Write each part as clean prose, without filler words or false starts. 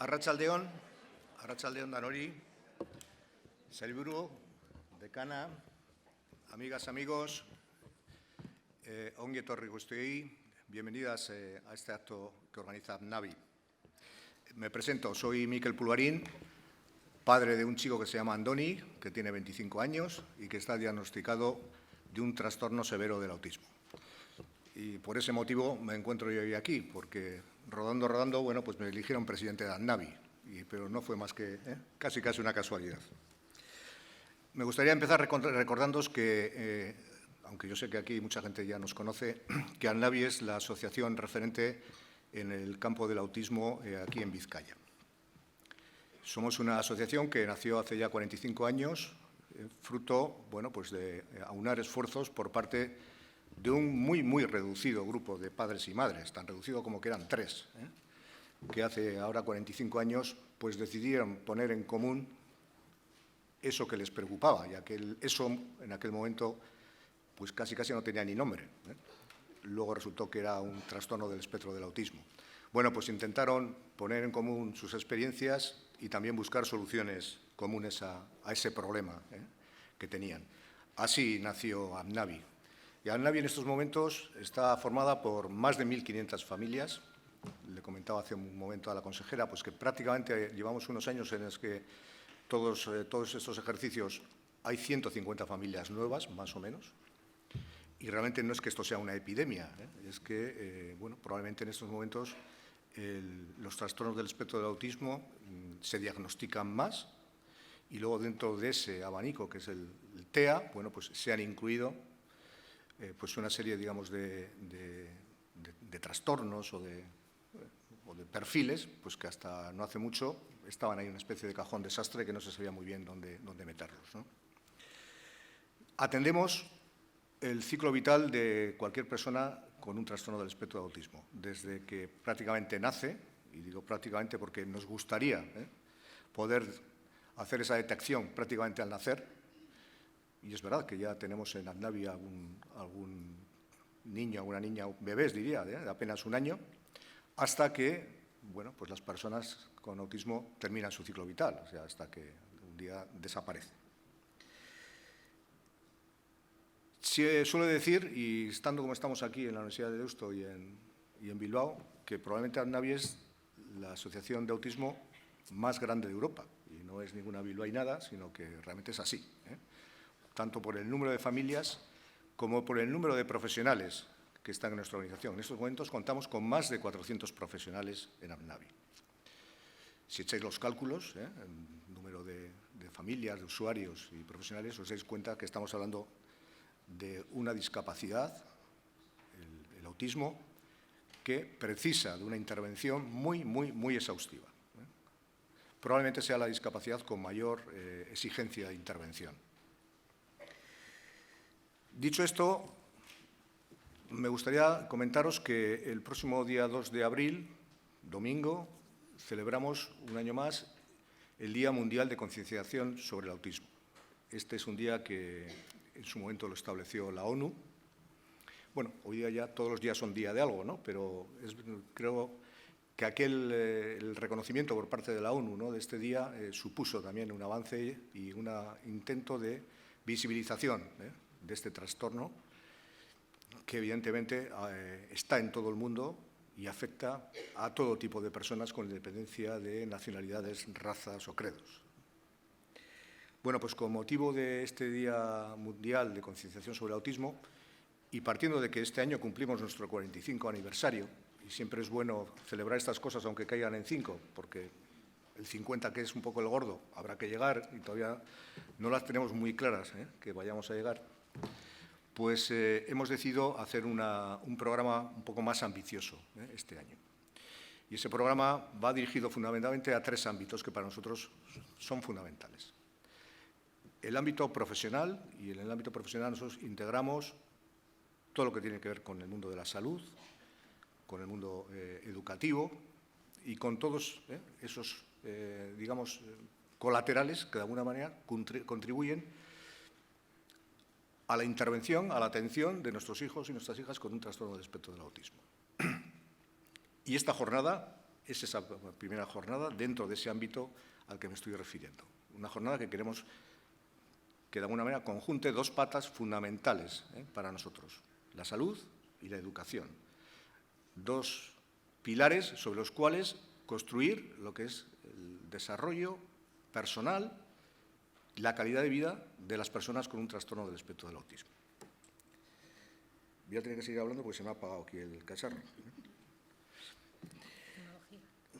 Arratsaldeon danori, sailburu, decana, amigas, amigos, ongi etorri guztioi, bienvenidas a este acto que organiza APNAVI. Me presento, soy Mikel Pulvarín, padre de un chico que se llama Andoni, que tiene 25 años y que está diagnosticado de un trastorno severo del autismo. Y por ese motivo me encuentro yo hoy aquí, porque rodando, bueno, pues me eligieron presidente de APNAVI, pero no fue más que casi una casualidad. Me gustaría empezar recordándoos que, aunque yo sé que aquí mucha gente ya nos conoce, que APNAVI es la asociación referente en el campo del autismo aquí en Vizcaya. Somos una asociación que nació hace ya 45 años, fruto, bueno, pues de aunar esfuerzos por parte de un muy reducido grupo de padres y madres, tan reducido como que eran 3, que hace ahora 45 años pues decidieron poner en común eso que les preocupaba, ya que eso en aquel momento pues casi no tenía ni nombre. Luego resultó que era un trastorno del espectro del autismo. Bueno, pues intentaron poner en común sus experiencias y también buscar soluciones comunes a ese problema que tenían. Así nació APNAVI. Y APNAVI en estos momentos está formada por más de 1.500 familias. Le comentaba hace un momento a la consejera pues que prácticamente llevamos unos años en los que todos estos ejercicios hay 150 familias nuevas, más o menos. Y realmente no es que esto sea una epidemia, es que bueno, probablemente en estos momentos los trastornos del espectro del autismo se diagnostican más y luego dentro de ese abanico que es el TEA, bueno, pues se han incluido pues una serie, digamos, de trastornos o de perfiles, pues que hasta no hace mucho estaban ahí en una especie de cajón desastre que no se sabía muy bien dónde meterlos, ¿no? Atendemos el ciclo vital de cualquier persona con un trastorno del espectro de autismo, desde que prácticamente nace, y digo prácticamente porque nos gustaría poder hacer esa detección prácticamente al nacer. Y es verdad que ya tenemos en APNAVI algún niño, alguna niña, bebés diría, de apenas un año, hasta que, bueno, pues las personas con autismo terminan su ciclo vital, o sea, hasta que un día desaparece. Se suele decir, y estando como estamos aquí en la Universidad de Deusto y en Bilbao, que probablemente APNAVI es la asociación de autismo más grande de Europa, y no es ninguna bilbainada, sino que realmente es así, tanto por el número de familias como por el número de profesionales que están en nuestra organización. En estos momentos contamos con más de 400 profesionales en APNAVI. Si echáis los cálculos, el número de familias, de usuarios y profesionales, os dais cuenta que estamos hablando de una discapacidad, el autismo, que precisa de una intervención muy exhaustiva. Probablemente sea la discapacidad con mayor exigencia de intervención. Dicho esto, me gustaría comentaros que el próximo día 2 de abril, domingo, celebramos un año más el Día Mundial de Concienciación sobre el Autismo. Este es un día que en su momento lo estableció la ONU. Bueno, hoy día ya todos los días son día de algo, ¿no? Pero creo que el reconocimiento por parte de la ONU, ¿no?, de este día supuso también un avance y un intento de visibilización de este trastorno que evidentemente está en todo el mundo y afecta a todo tipo de personas con independencia de nacionalidades, razas o credos. Bueno, pues con motivo de este Día Mundial de Concienciación sobre el Autismo y partiendo de que este año cumplimos nuestro 45 aniversario, y siempre es bueno celebrar estas cosas aunque caigan en 5, porque el 50, que es un poco el gordo, habrá que llegar y todavía no las tenemos muy claras que vayamos a llegar, pues hemos decidido hacer un programa un poco más ambicioso este año. Y ese programa va dirigido fundamentalmente a 3 ámbitos que para nosotros son fundamentales. El ámbito profesional, y en el ámbito profesional nosotros integramos todo lo que tiene que ver con el mundo de la salud, con el mundo educativo y con todos esos, digamos, colaterales que de alguna manera contribuyen a la intervención, a la atención de nuestros hijos y nuestras hijas con un trastorno del espectro del autismo. Y esta jornada Es esa primera jornada dentro de ese ámbito al que me estoy refiriendo. Una jornada que queremos que de alguna manera conjunte dos patas fundamentales para nosotros, la salud y la educación. Dos pilares sobre los cuales construir lo que es el desarrollo personal y la calidad de vida de las personas con un trastorno del espectro del autismo. Voy a tener que seguir hablando porque se me ha apagado aquí el cacharro.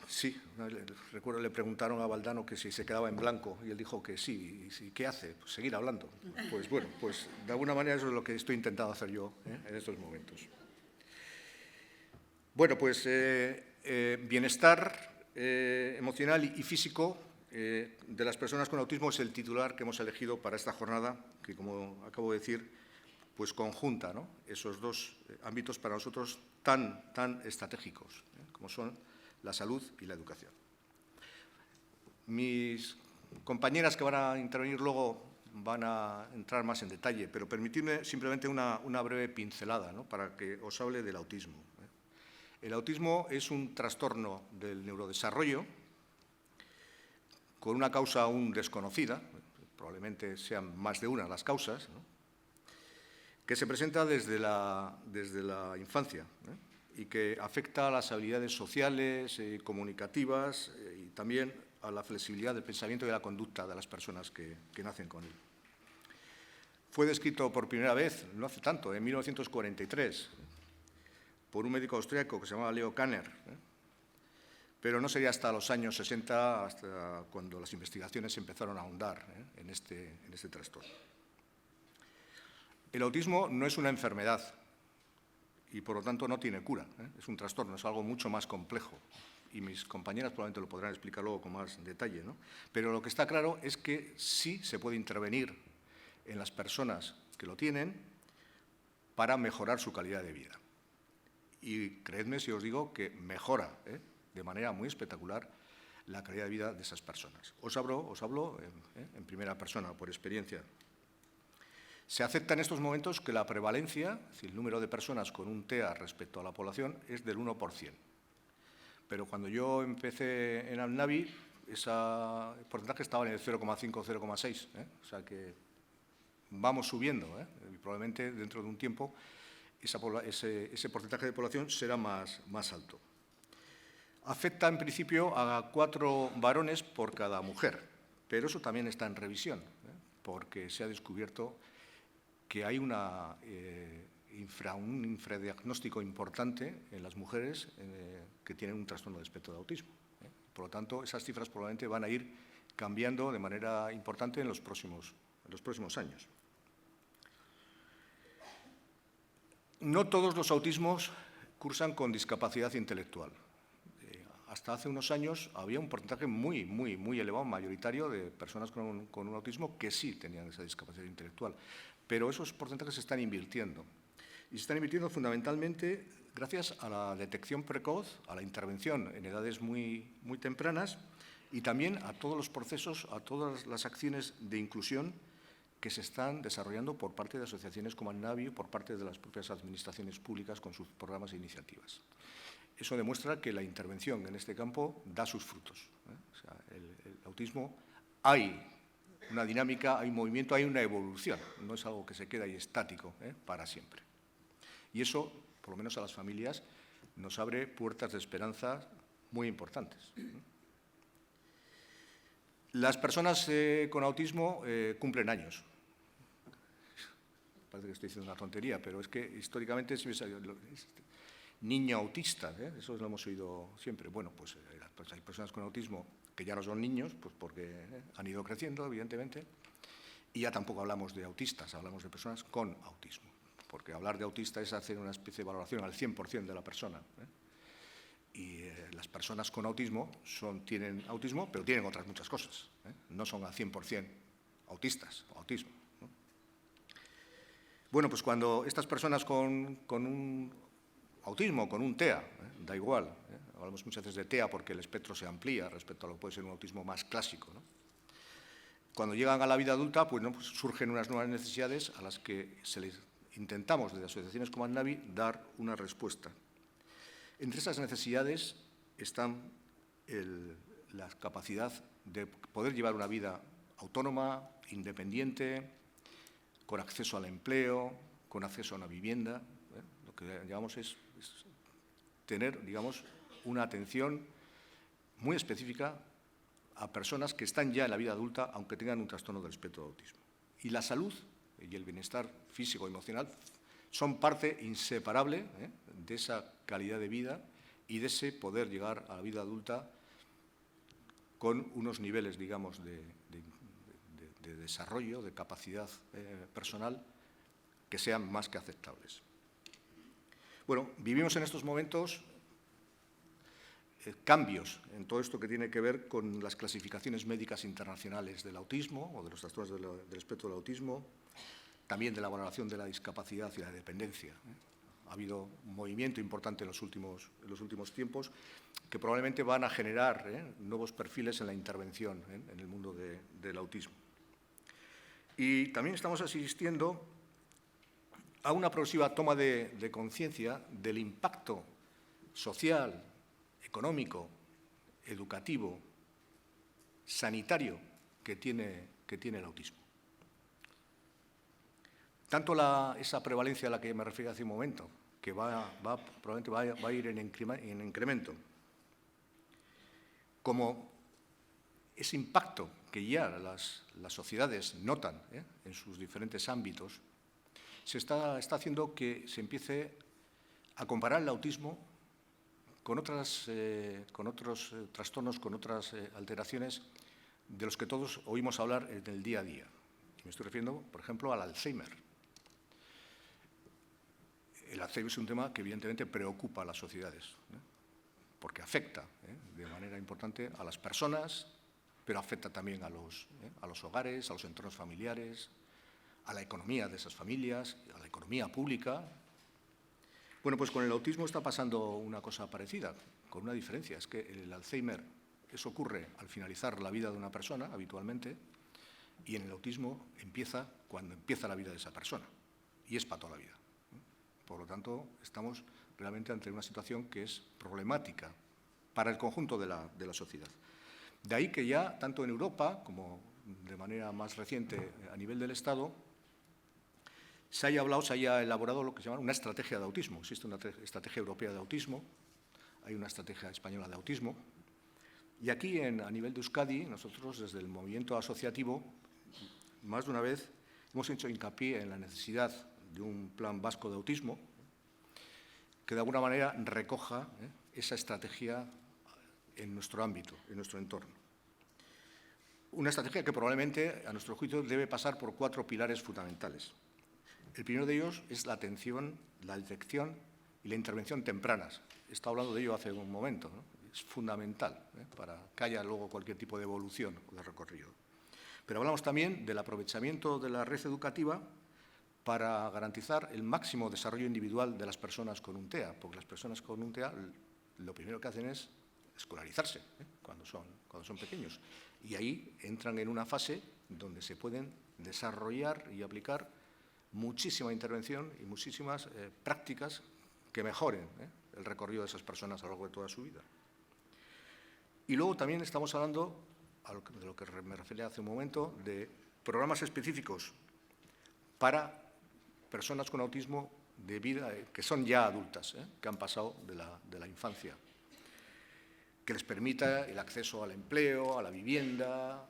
Sí, recuerdo le preguntaron a Valdano que si se quedaba en blanco y él dijo que sí. ¿Y qué hace? Pues seguir hablando. Pues bueno, pues de alguna manera eso es lo que estoy intentando hacer yo en estos momentos. Bueno, pues bienestar emocional y físico de las personas con autismo es el titular que hemos elegido para esta jornada, que como acabo de decir, pues conjunta, ¿no?, esos dos ámbitos para nosotros tan estratégicos, como son la salud y la educación. Mis compañeras que van a intervenir luego van a entrar más en detalle, pero permitidme simplemente una breve pincelada, ¿no?, para que os hable del autismo. El autismo es un trastorno del neurodesarrollo con una causa aún desconocida, probablemente sean más de una las causas, ¿no?, que se presenta desde la infancia, y que afecta a las habilidades sociales, comunicativas y también a la flexibilidad del pensamiento y de la conducta de las personas que nacen con él. Fue descrito por primera vez, no hace tanto, en 1943, por un médico austríaco que se llamaba Leo Kanner, pero no sería hasta los años 60, hasta cuando las investigaciones empezaron a ahondar en este trastorno. El autismo no es una enfermedad y, por lo tanto, no tiene cura. Es un trastorno, es algo mucho más complejo. Y mis compañeras probablemente lo podrán explicar luego con más detalle, ¿no? Pero lo que está claro es que sí se puede intervenir en las personas que lo tienen para mejorar su calidad de vida. Y creedme si os digo que mejora de manera muy espectacular la calidad de vida de esas personas. Os hablo en primera persona, por experiencia. Se acepta en estos momentos que la prevalencia, es decir, el número de personas con un TEA respecto a la población, es del 1%. Pero cuando yo empecé en AMNAVI, ese porcentaje estaba en el 0,5 o 0,6. O sea que vamos subiendo. Y probablemente dentro de un tiempo ese porcentaje de población será más alto. Afecta en principio a 4 varones por cada mujer, pero eso también está en revisión, porque se ha descubierto que hay un infradiagnóstico importante en las mujeres que tienen un trastorno de espectro de autismo. Por lo tanto, esas cifras probablemente van a ir cambiando de manera importante en los próximos años. No todos los autismos cursan con discapacidad intelectual. Hasta hace unos años había un porcentaje muy elevado, mayoritario, de personas con un autismo que sí tenían esa discapacidad intelectual. Pero esos porcentajes se están invirtiendo. Y se están invirtiendo fundamentalmente gracias a la detección precoz, a la intervención en edades muy tempranas y también a todos los procesos, a todas las acciones de inclusión que se están desarrollando por parte de asociaciones como AMNAVI, por parte de las propias administraciones públicas con sus programas e iniciativas. Eso demuestra que la intervención en este campo da sus frutos. O sea, el autismo hay una dinámica, hay un movimiento, hay una evolución. No es algo que se queda ahí estático para siempre. Y eso, por lo menos a las familias, nos abre puertas de esperanza muy importantes. Las personas con autismo cumplen años. Parece que estoy diciendo una tontería, pero es que históricamente niño autista, eso lo hemos oído siempre. Bueno, pues hay personas con autismo que ya no son niños, pues porque han ido creciendo, evidentemente, y ya tampoco hablamos de autistas, hablamos de personas con autismo, porque hablar de autista es hacer una especie de valoración al 100% de la persona. Y las personas con autismo tienen autismo, pero tienen otras muchas cosas. No son al 100% autistas o autismo. Bueno, pues cuando estas personas con un autismo, con un TEA, da igual, hablamos muchas veces de TEA porque el espectro se amplía respecto a lo que puede ser un autismo más clásico, ¿no? Cuando llegan a la vida adulta, pues surgen unas nuevas necesidades a las que intentamos desde asociaciones como AMNAVI dar una respuesta. Entre esas necesidades están la capacidad de poder llevar una vida autónoma, independiente, con acceso al empleo, con acceso a una vivienda. Lo que llamamos es tener, digamos, una atención muy específica a personas que están ya en la vida adulta, aunque tengan un trastorno del espectro de autismo. Y la salud y el bienestar físico y emocional son parte inseparable de esa calidad de vida y de ese poder llegar a la vida adulta con unos niveles, digamos, de desarrollo, de capacidad personal que sean más que aceptables. Bueno, vivimos en estos momentos cambios en todo esto que tiene que ver con las clasificaciones médicas internacionales del autismo o de los trastornos del espectro del autismo, también de la valoración de la discapacidad y la dependencia. Ha habido un movimiento importante en los últimos tiempos que probablemente van a generar nuevos perfiles en la intervención en el mundo del autismo. Y también estamos asistiendo a una progresiva toma de conciencia del impacto social, económico, educativo, sanitario que tiene el autismo. Tanto esa prevalencia a la que me referí hace un momento, que probablemente va a ir en incremento, como ese impacto que ya las sociedades notan en sus diferentes ámbitos, se está haciendo que se empiece a comparar el autismo con otros trastornos, con otras alteraciones de los que todos oímos hablar en el día a día. Me estoy refiriendo, por ejemplo, al Alzheimer. El Alzheimer es un tema que evidentemente preocupa a las sociedades, porque afecta de manera importante a las personas, pero afecta también a los hogares, a los entornos familiares, a la economía de esas familias, a la economía pública. Bueno, pues con el autismo está pasando una cosa parecida, con una diferencia, es que el Alzheimer, eso ocurre al finalizar la vida de una persona, habitualmente, y en el autismo empieza cuando empieza la vida de esa persona, y es para toda la vida. Por lo tanto, estamos realmente ante una situación que es problemática para el conjunto de la sociedad. De ahí que ya, tanto en Europa como de manera más reciente a nivel del Estado, se haya elaborado lo que se llama una estrategia de autismo. Existe una estrategia europea de autismo, hay una estrategia española de autismo, y aquí, a nivel de Euskadi, nosotros, desde el movimiento asociativo, más de una vez hemos hecho hincapié en la necesidad de un plan vasco de autismo que, de alguna manera, recoja esa estrategia en nuestro ámbito, en nuestro entorno. Una estrategia que probablemente, a nuestro juicio, debe pasar por 4 pilares fundamentales. El primero de ellos es la atención, la detección y la intervención tempranas. He estado hablando de ello hace un momento, ¿no? Es fundamental para que haya luego cualquier tipo de evolución o de recorrido. Pero hablamos también del aprovechamiento de la red educativa para garantizar el máximo desarrollo individual de las personas con un TEA, porque las personas con un TEA lo primero que hacen es escolarizarse cuando son pequeños. Y ahí entran en una fase donde se pueden desarrollar y aplicar muchísima intervención y muchísimas prácticas que mejoren el recorrido de esas personas a lo largo de toda su vida. Y luego también estamos hablando, de lo que me refería hace un momento, de programas específicos para personas con autismo de vida que son ya adultas, que han pasado de la infancia, que les permita el acceso al empleo, a la vivienda,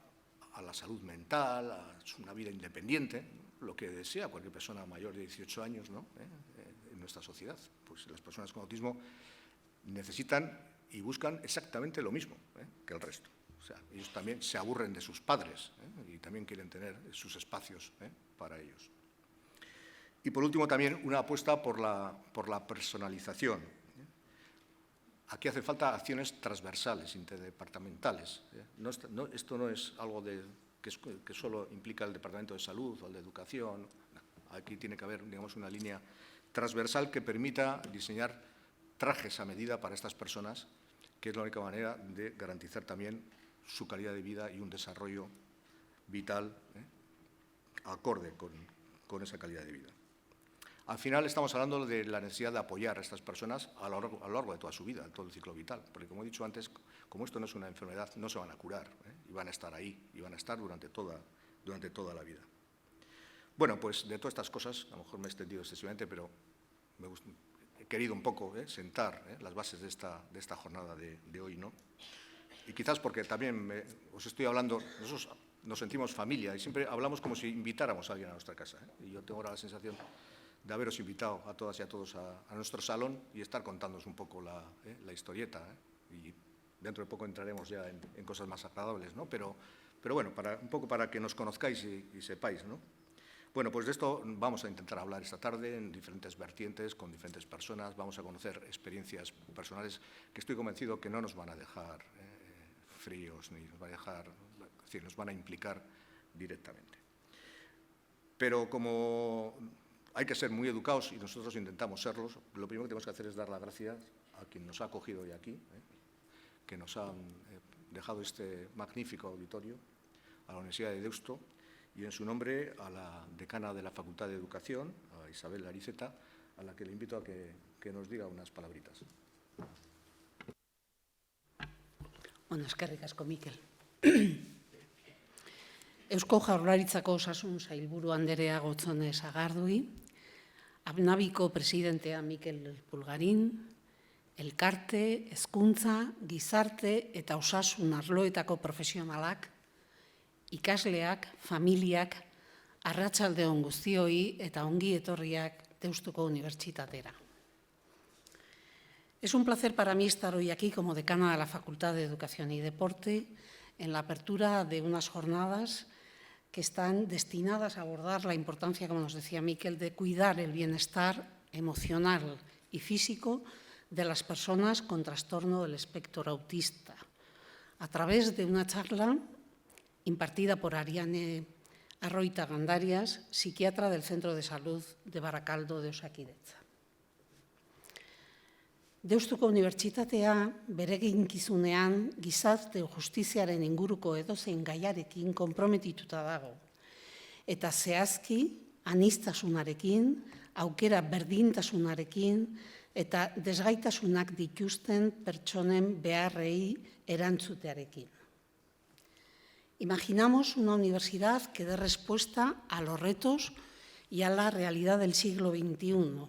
a la salud mental, a una vida independiente, lo que desea cualquier persona mayor de 18 años, ¿no? En nuestra sociedad. Pues las personas con autismo necesitan y buscan exactamente lo mismo que el resto. O sea, ellos también se aburren de sus padres y también quieren tener sus espacios para ellos. Y por último también una apuesta por la personalización. Aquí hace falta acciones transversales, interdepartamentales. Esto no es algo que solo implica el Departamento de Salud o el de Educación. No, aquí tiene que haber, digamos, una línea transversal que permita diseñar trajes a medida para estas personas, que es la única manera de garantizar también su calidad de vida y un desarrollo vital acorde con esa calidad de vida. Al final estamos hablando de la necesidad de apoyar a estas personas a lo largo de toda su vida, en todo el ciclo vital, porque como he dicho antes, como esto no es una enfermedad, no se van a curar, y van a estar ahí, y van a estar durante toda la vida. Bueno, pues de todas estas cosas, a lo mejor me he extendido excesivamente, pero he querido un poco sentar las bases de esta jornada de hoy, ¿no? Y quizás porque también os estoy hablando, nosotros nos sentimos familia y siempre hablamos como si invitáramos a alguien a nuestra casa, y yo tengo ahora la sensación de haberos invitado a todas y a todos a nuestro salón y estar contándoos un poco la historieta, y dentro de poco entraremos ya en cosas más agradables, ¿no? Pero bueno, un poco para que nos conozcáis y sepáis, ¿no? Bueno, pues de esto vamos a intentar hablar esta tarde en diferentes vertientes, con diferentes personas. Vamos a conocer experiencias personales que estoy convencido que no nos van a dejar fríos, ni nos van a dejar, es decir, nos van a implicar directamente. Pero como hay que ser muy educados y nosotros intentamos serlos, lo primero que tenemos que hacer es dar las gracias a quien nos ha acogido hoy aquí, que nos han dejado este magnífico auditorio, a la Universidad de Deusto, y en su nombre a la decana de la Facultad de Educación, a Isabel Ariceta, a la que le invito a que nos diga unas palabritas. Bueno, eskerrik asko, Mikel. Eusko Jaurlaritzako Osasun Sailburu Anderea Gotzone Sagardui, Abnabiko presidentea Mikel Pulgarin, elkarte, hezkuntza, gizarte eta osasun arloetako profesionalak, ikasleak, familiak, arratsalde on guztioi eta ongi etorriak Deustuko Unibertsitatera. Es un placer para mí estar hoy aquí como decana de la Facultad de Educación y Deporte en la apertura de unas jornadas que están destinadas a abordar la importancia, como nos decía Mikel, de cuidar el bienestar emocional y físico de las personas con trastorno del espectro autista, a través de una charla impartida por Ariane Arroita Gandarias, psiquiatra del Centro de Salud de Barakaldo de Osakidetza. Deustuko Unibertsitatea bere eginkizunean gizarte justiziaren inguruko edozein gaiarekin konprometituta dago, eta zehazki aniztasunarekin, aukera berdintasunarekin eta desgaitasunak dituzten pertsonen beharrei erantzutearekin. Imaginamos una universidad que dé respuesta a los retos y a la realidad del siglo XXI,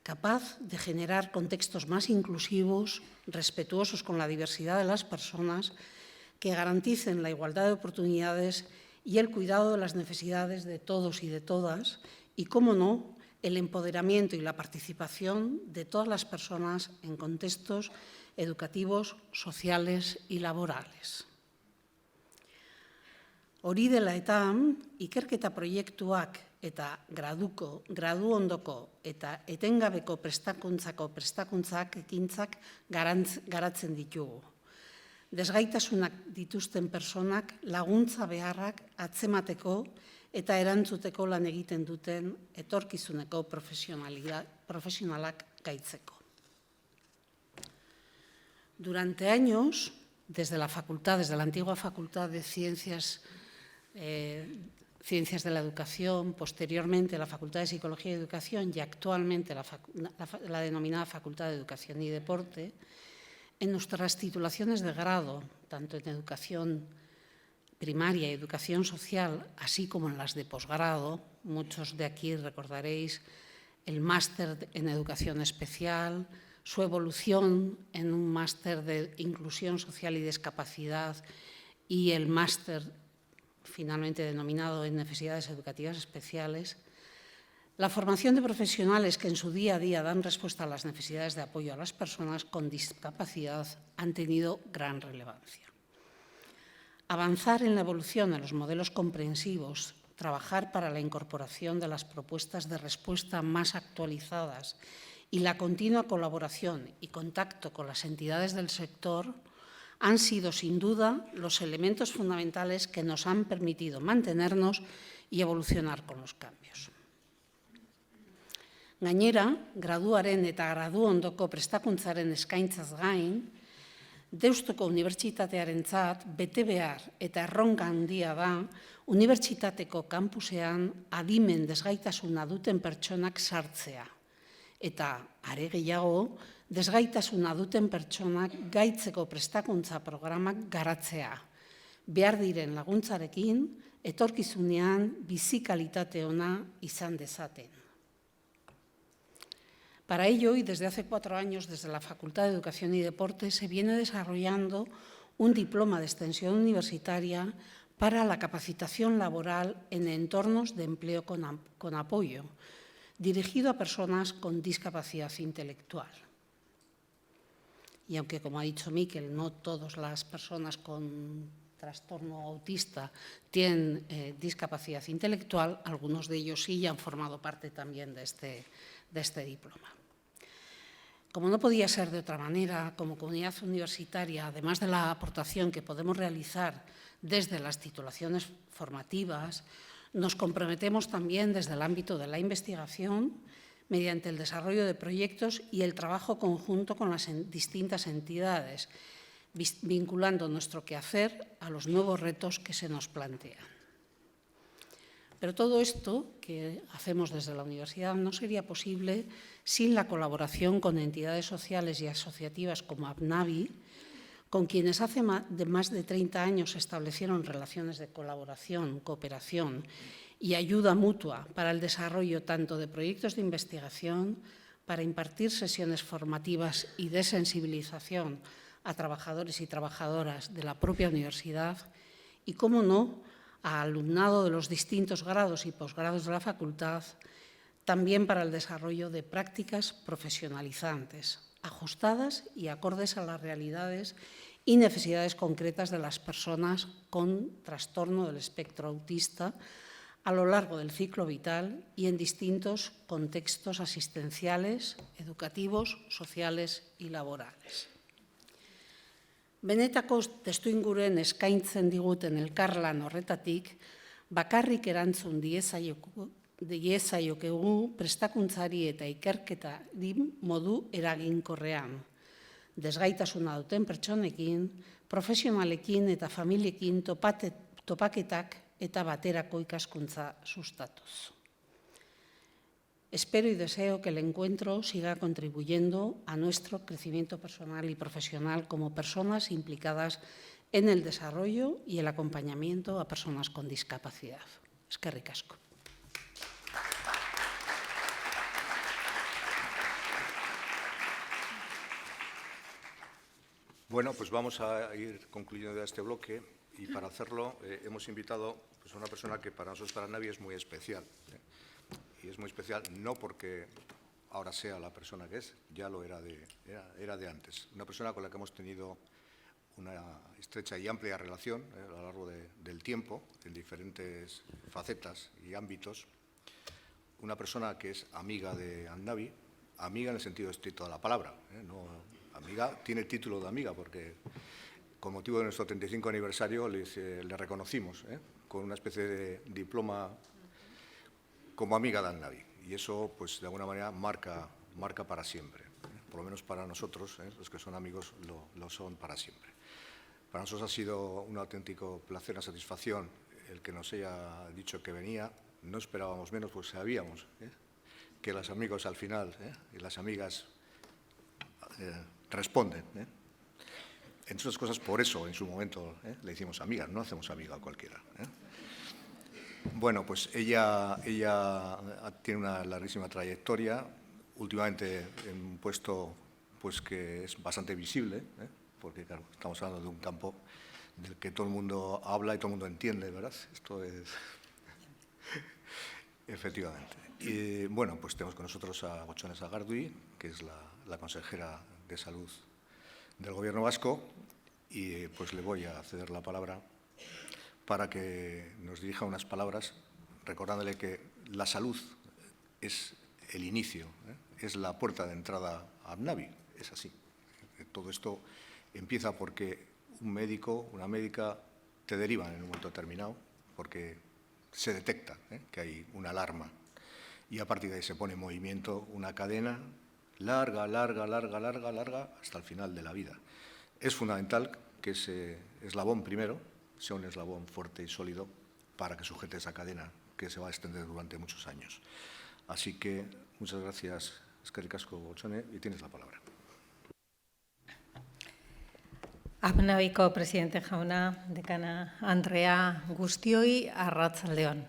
capaz de generar contextos más inclusivos, respetuosos con la diversidad de las personas, que garanticen la igualdad de oportunidades y el cuidado de las necesidades de todos y de todas, y, cómo no, el empoderamiento y la participación de todas las personas en contextos educativos, sociales y laborales. Hori dela eta, ikerketa proiektuak eta gradu ondoko eta etengabeko prestakuntzak ekintzak garatzen ditugu. Desgaitasunak dituzten personak laguntza beharrak atzemateko eta erantzuteko lan egiten duten etorkizuneko profesionalak gaitzeko. Durante años, desde la antigua Facultad de Ciencias de la Educación, posteriormente la Facultad de Psicología y Educación y actualmente la denominada Facultad de Educación y Deporte, en nuestras titulaciones de grado, tanto en educación primaria y educación social, así como en las de posgrado, muchos de aquí recordaréis el máster en educación especial, su evolución en un máster de inclusión social y discapacidad y el máster finalmente denominado en necesidades educativas especiales, la formación de profesionales que en su día a día dan respuesta a las necesidades de apoyo a las personas con discapacidad han tenido gran relevancia. Avanzar en la evolución de los modelos comprensivos, trabajar para la incorporación de las propuestas de respuesta más actualizadas y la continua colaboración y contacto con las entidades del sector han sido, sin duda, los elementos fundamentales que nos han permitido mantenernos y evolucionar con los cambios. Gainera, graduaren eta gradu ondoko prestakuntzaren eskaintzaz gain, Deustuko Unibertsitatearentzat betebehar eta erronka handia da unibertsitateko kampusean adimen desgaitasuna duten pertsonak sartzea eta are gehiago desgaitasuna duten pertsonak gaitzeko prestakuntza programak garatzea, behar diren laguntzarekin, etorkizunean bizi kalitate ona izan dezaten. Para ello, y desde hace 4 años, desde la Facultad de Educación y Deporte, se viene desarrollando un diploma de extensión universitaria para la capacitación laboral en entornos de empleo con apoyo, dirigido a personas con discapacidad intelectual. Y aunque, como ha dicho Miquel, no todas las personas con trastorno autista tienen discapacidad intelectual, algunos de ellos sí ya han formado parte también de este diploma. Como no podía ser de otra manera, como comunidad universitaria, además de la aportación que podemos realizar desde las titulaciones formativas, nos comprometemos también desde el ámbito de la investigación mediante el desarrollo de proyectos y el trabajo conjunto con las distintas entidades, vinculando nuestro quehacer a los nuevos retos que se nos plantean. Pero todo esto que hacemos desde la universidad no sería posible sin la colaboración con entidades sociales y asociativas como APNAVI, con quienes hace más de 30 años se establecieron relaciones de colaboración, cooperación y ayuda mutua para el desarrollo tanto de proyectos de investigación, para impartir sesiones formativas y de sensibilización a trabajadores y trabajadoras de la propia universidad y, cómo no, a alumnado de los distintos grados y posgrados de la facultad, también para el desarrollo de prácticas profesionalizantes, ajustadas y acordes a las realidades y necesidades concretas de las personas con trastorno del espectro autista a lo largo del ciclo vital y en distintos contextos asistenciales, educativos, sociales y laborales. Benetako testuinguruan eskaintzen diguten elkarlan horretatik, bakarrik erantzun diezaiokegu prestakuntzari eta ikerketari modu eraginkorrean. Desgaitasuna duten pertsonekin, profesionalekin eta familiekin topaketak eta baterako ikaskuntza sustatuz. Espero y deseo que el encuentro siga contribuyendo a nuestro crecimiento personal y profesional como personas implicadas en el desarrollo y el acompañamiento a personas con discapacidad. Eskerrik asko. Bueno, pues vamos a ir concluyendo este bloque y para hacerlo hemos invitado pues, a una persona que para nosotros, para Navi, es muy especial. Y es muy especial no porque ahora sea la persona que es, ya lo era de antes. Una persona con la que hemos tenido una estrecha y amplia relación a lo largo del tiempo, en diferentes facetas y ámbitos. Una persona que es amiga de Navi, amiga en el sentido estricto de la palabra. No, amiga tiene título de amiga porque con motivo de nuestro 35 aniversario le reconocimos con una especie de diploma como amiga de Navi. Y eso, pues, de alguna manera, marca para siempre. Por lo menos para nosotros, los que son amigos, lo son para siempre. Para nosotros ha sido un auténtico placer, una satisfacción el que nos haya dicho que venía. No esperábamos menos, pues sabíamos que los amigos al final y las amigas responden. Entre otras cosas, por eso en su momento le hicimos amiga, no hacemos amiga a cualquiera. Bueno, pues ella tiene una larguísima trayectoria, últimamente en un puesto pues, que es bastante visible, porque claro, estamos hablando de un campo del que todo el mundo habla y todo el mundo entiende, ¿verdad? Esto es… Efectivamente. Y bueno, pues tenemos con nosotros a Gotzone Sagardui, que es la consejera de Salud del Gobierno vasco, y pues le voy a ceder la palabra para que nos dirija unas palabras recordándole que la salud es el inicio, es la puerta de entrada a Navi, es así. Todo esto empieza porque un médico, una médica te derivan en un momento determinado porque se detecta que hay una alarma y a partir de ahí se pone en movimiento una cadena larga hasta el final de la vida. Es fundamental que ese eslabón primero sea un eslabón fuerte y sólido para que sujete esa cadena que se va a extender durante muchos años. Así que muchas gracias, eskerrik asko, Gotzone, y tienes la palabra. Abnabiko presidente jauna, dekana Andrea guztioi arratsaldeon.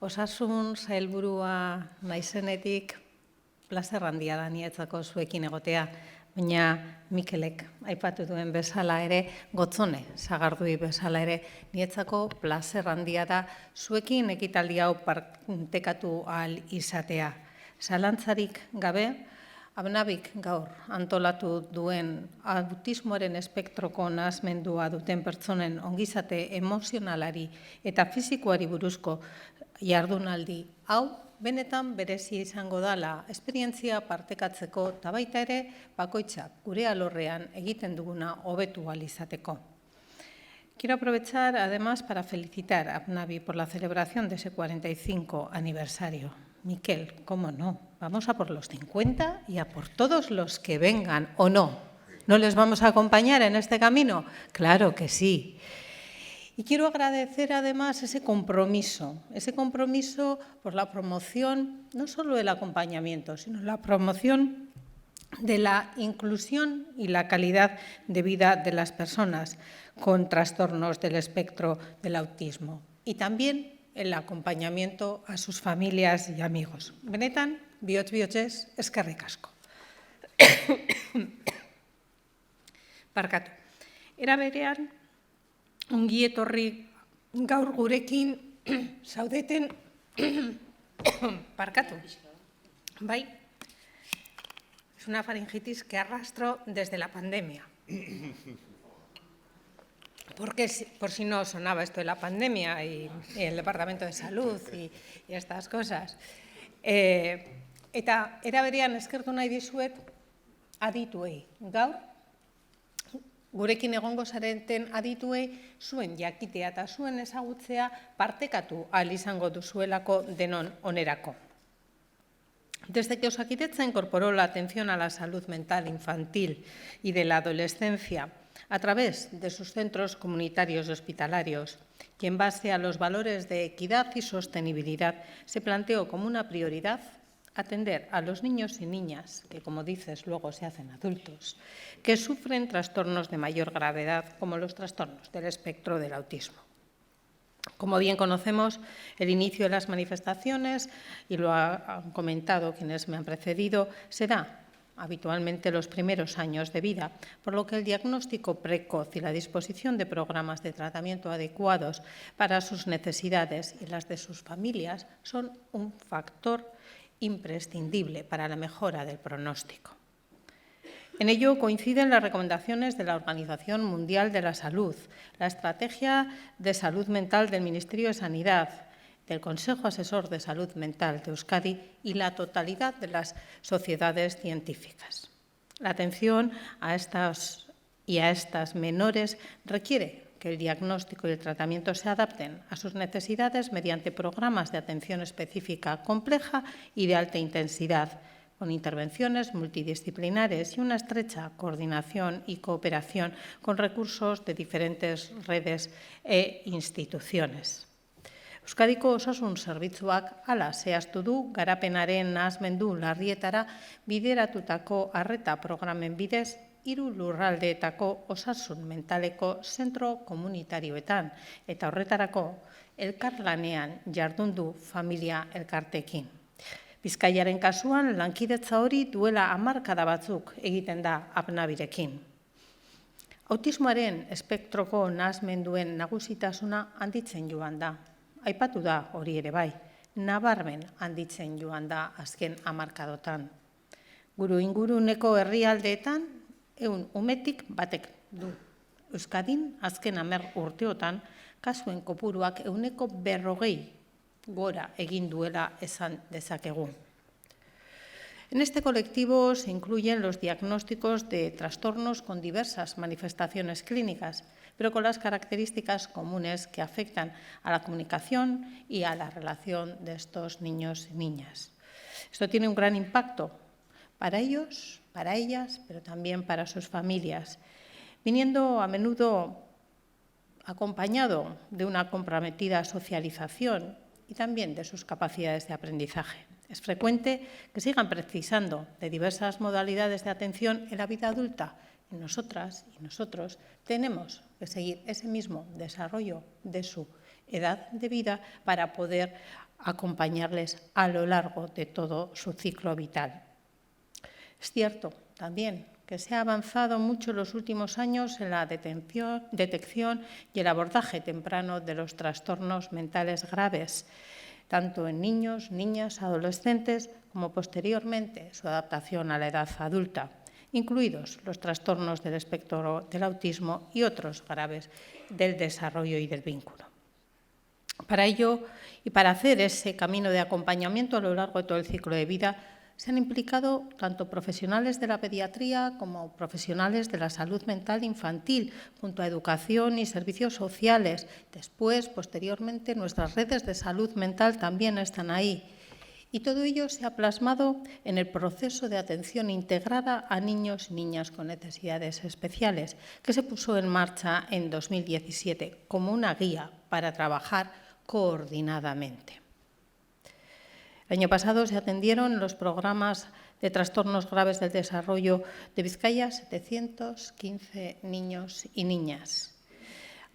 Osasun sailburua naizenetik plazer handia da niretzako zuekin egotea, baina Mikelek aipatu duen bezala ere, gotzone sagardui bezala ere, niretzako plazer handia da zuekin ekitaldi hau partekatu ahal izatea. Zalantzarik gabe, Abnabik gaur antolatu duen autismoaren espektroko nahasmendua duten pertsonen ongizate emozionalari eta fisikoari buruzko jardunaldi hau benetan berezia izango dela esperientzia partekatzeko eta baita ere bakoitzak gure alorrean egiten duguna hobetu ahal izateko. Quiero aprovechar además para felicitar a Abnabi por la celebración de ese 45 aniversario. Miquel, ¿cómo no? Vamos a por los 50 y a por todos los que vengan, ¿o no? ¿No les vamos a acompañar en este camino? Claro que sí. Y quiero agradecer además ese compromiso por la promoción, no solo del acompañamiento, sino la promoción de la inclusión y la calidad de vida de las personas con trastornos del espectro del autismo. Y también el acompañamiento a sus familias y amigos. Benetan, bihotz-bihotzez, eskerrik asko. Barkatu. Era berean, ongi etorri gaur gurekin zaudeten, barkatu, bai, es una faringitis que arrastro desde la pandemia. Porque, por si no sonaba esto de la pandemia y el Departamento de Salud y estas cosas. Eta era berean eskertu nahi dizuet adituei. Gaur, gurekin egongo zareten adituei zuen jakitea eta zuen ezagutzea partekatu ahal izango duzuelako denon onerako. Desde que Osakidetza incorporó la atención a la salud mental infantil y de la adolescencia a través de sus centros comunitarios y hospitalarios, y en base a los valores de equidad y sostenibilidad, se planteó como una prioridad atender a los niños y niñas, que como dices luego se hacen adultos, que sufren trastornos de mayor gravedad, como los trastornos del espectro del autismo. Como bien conocemos, el inicio de las manifestaciones, y lo han comentado quienes me han precedido, se da habitualmente los primeros años de vida, por lo que el diagnóstico precoz y la disposición de programas de tratamiento adecuados para sus necesidades y las de sus familias son un factor imprescindible para la mejora del pronóstico. En ello coinciden las recomendaciones de la Organización Mundial de la Salud, la Estrategia de Salud Mental del Ministerio de Sanidad, del Consejo Asesor de Salud Mental de Euskadi y la totalidad de las sociedades científicas. La atención a estas menores requiere que el diagnóstico y el tratamiento se adapten a sus necesidades mediante programas de atención específica compleja y de alta intensidad, con intervenciones multidisciplinares y una estrecha coordinación y cooperación con recursos de diferentes redes e instituciones. Euskadiko osasun zerbitzuak hala zehaztu du garapenaren nahasmendu larrietara bideratutako arreta programen bidez 3 lurraldeetako osasun mentaleko zentro komunitarioetan eta horretarako elkarlanean jardun du familia elkarteekin. Bizkaiaren kasuan lankidetza hori duela hamarkada batzuk egiten da Abnabirekin. Autismoaren espektroko nahasmenduen nagusitasuna handitzen joan da. Aipatu da hori ere bai, nabarmen handitzen joan da azken hamarkadotan. Guru inguruneko herrialdeetan 100 umetik batek du. Euskadin azken 10 urteotan kasuen kopuruak 140 gora egin duela esan dezakegu. En este colectivo se incluyen los diagnósticos de trastornos con diversas manifestaciones clínicas, pero con las características comunes que afectan a la comunicación y a la relación de estos niños y niñas. Esto tiene un gran impacto para ellos, para ellas, pero también para sus familias, viniendo a menudo acompañado de una comprometida socialización y también de sus capacidades de aprendizaje. Es frecuente que sigan precisando de diversas modalidades de atención en la vida adulta, nosotras y nosotros tenemos que seguir ese mismo desarrollo de su edad de vida para poder acompañarles a lo largo de todo su ciclo vital. Es cierto también que se ha avanzado mucho en los últimos años en la detección y el abordaje temprano de los trastornos mentales graves, tanto en niños, niñas, adolescentes, como posteriormente su adaptación a la edad adulta, incluidos los trastornos del espectro del autismo y otros graves del desarrollo y del vínculo. Para ello y para hacer ese camino de acompañamiento a lo largo de todo el ciclo de vida, se han implicado tanto profesionales de la pediatría como profesionales de la salud mental infantil, junto a educación y servicios sociales. Después, posteriormente, nuestras redes de salud mental también están ahí. Y todo ello se ha plasmado en el proceso de atención integrada a niños y niñas con necesidades especiales, que se puso en marcha en 2017 como una guía para trabajar coordinadamente. El año pasado se atendieron en los programas de trastornos graves del desarrollo de Vizcaya 715 niños y niñas.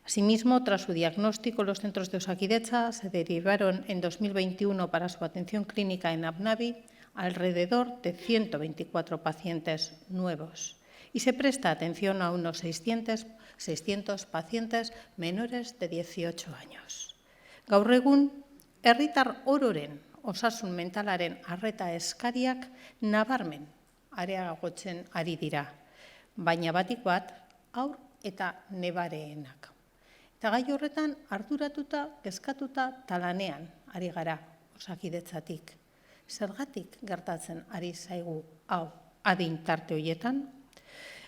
Asimismo, tras su diagnóstico, los centros de Osakidetza se derivaron en 2021 para su atención clínica en APNAVI alrededor de 124 pacientes nuevos y se presta atención a unos 600 pacientes menores de 18 años. Gaur egun, herritar ororen osasun mentalaren arreta eskariak nabarmen areagotzen ari dira, baina batik bat haur eta nebareenak. Eta gai horretan arduratuta, kezkatuta talanean ari gara Osakidetzatik. Zergatik gertatzen ari zaigu hau adin tarte horietan?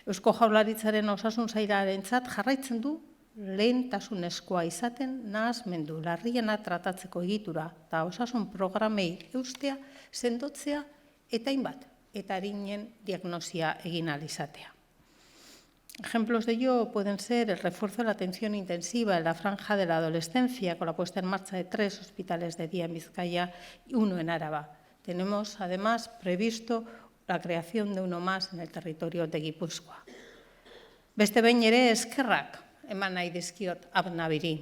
Eusko Jaurlaritzaren osasun sailarentzat jarraitzen du lehentasunezkoa izaten nahasmendu larriena tratatzeko egitura eta osasun programei eustea, sendotzea eta hainbat eta arinen diagnosia egin ahal izatea. Ejemplos de ello pueden ser el refuerzo de la atención intensiva en la franja de la adolescencia con la puesta en marcha de 3 hospitales de día en Vizcaya y 1 en Áraba. Tenemos además previsto la creación de uno más en el territorio de Gipuzkoa. Beste behin ere eskerrak eman nahi dizkiot APNAVIri.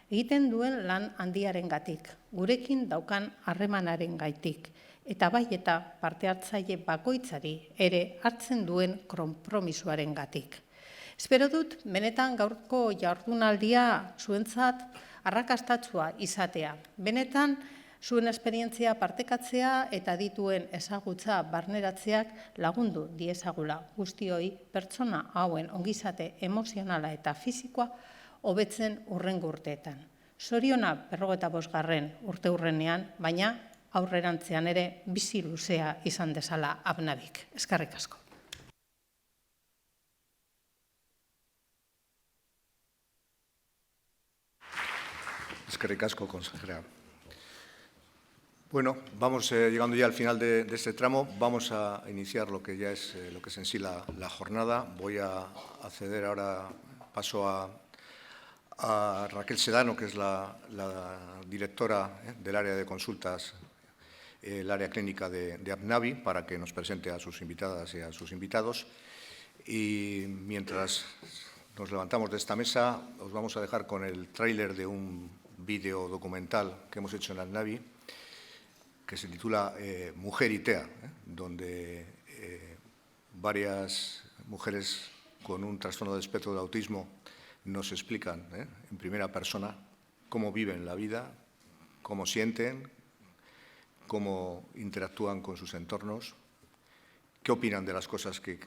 Egiten duen lan handiarengatik, gurekin daukan harremanaren gaitik, eta bai eta parte hartzaile bakoitzari ere hartzen duen konpromisoaren gatik. Espero dut, benetan gaurko jardunaldia zuentzat arrakastatsua izatea. Benetan, zuen esperientzia partekatzea eta dituen ezagutza barneratzeak lagundu diezagula guztioi pertsona hauen ongizate emozionala eta fisikoa hobetzen hurrengo urteetan. Zoriona 55. urteurrenean, baina aurrerantzean ere bizi luzea izan dezala APNAVIk. Eskerrik asko. Eskerrik asko, consejera. Bueno, vamos llegando ya al final de este tramo. Vamos a iniciar lo que ya es lo que es en sí la jornada. Voy a ceder ahora paso a Raquel Sedano, que es la directora del área de consultas, el área clínica de APNAVI, para que nos presente a sus invitadas y a sus invitados. Y mientras nos levantamos de esta mesa, os vamos a dejar con el tráiler de un vídeo documental que hemos hecho en APNAVI, que se titula Mujer y TEA, donde varias mujeres con un trastorno de espectro de autismo nos explican en primera persona cómo viven la vida, cómo sienten, cómo interactúan con sus entornos, qué opinan de las cosas que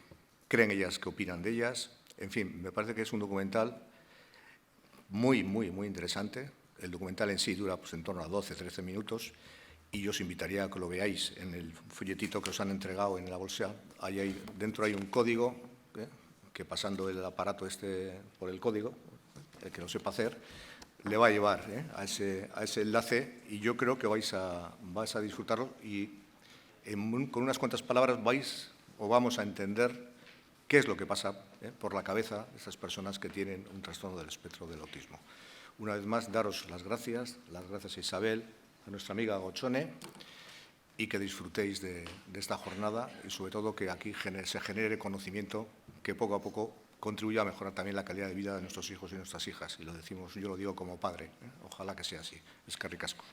creen ellas que opinan de ellas. En fin, me parece que es un documental muy interesante. El documental en sí dura en torno a 12-13 minutos y yo os invitaría a que lo veáis en el folletito que os han entregado en la bolsa. Dentro hay un código que pasando el aparato por el código, el que lo sepa hacer, le va a llevar a ese enlace y yo creo que vais a disfrutarlo y con unas cuantas palabras vamos a entender qué es lo que pasa por la cabeza de esas personas que tienen un trastorno del espectro del autismo. Una vez más, daros las gracias a Isabel, a nuestra amiga Gochone, y que disfrutéis de esta jornada y sobre todo que aquí se genere conocimiento que poco a poco contribuya a mejorar también la calidad de vida de nuestros hijos y nuestras hijas. Y lo decimos, yo lo digo como padre, ojalá que sea así. Eskerrik asko.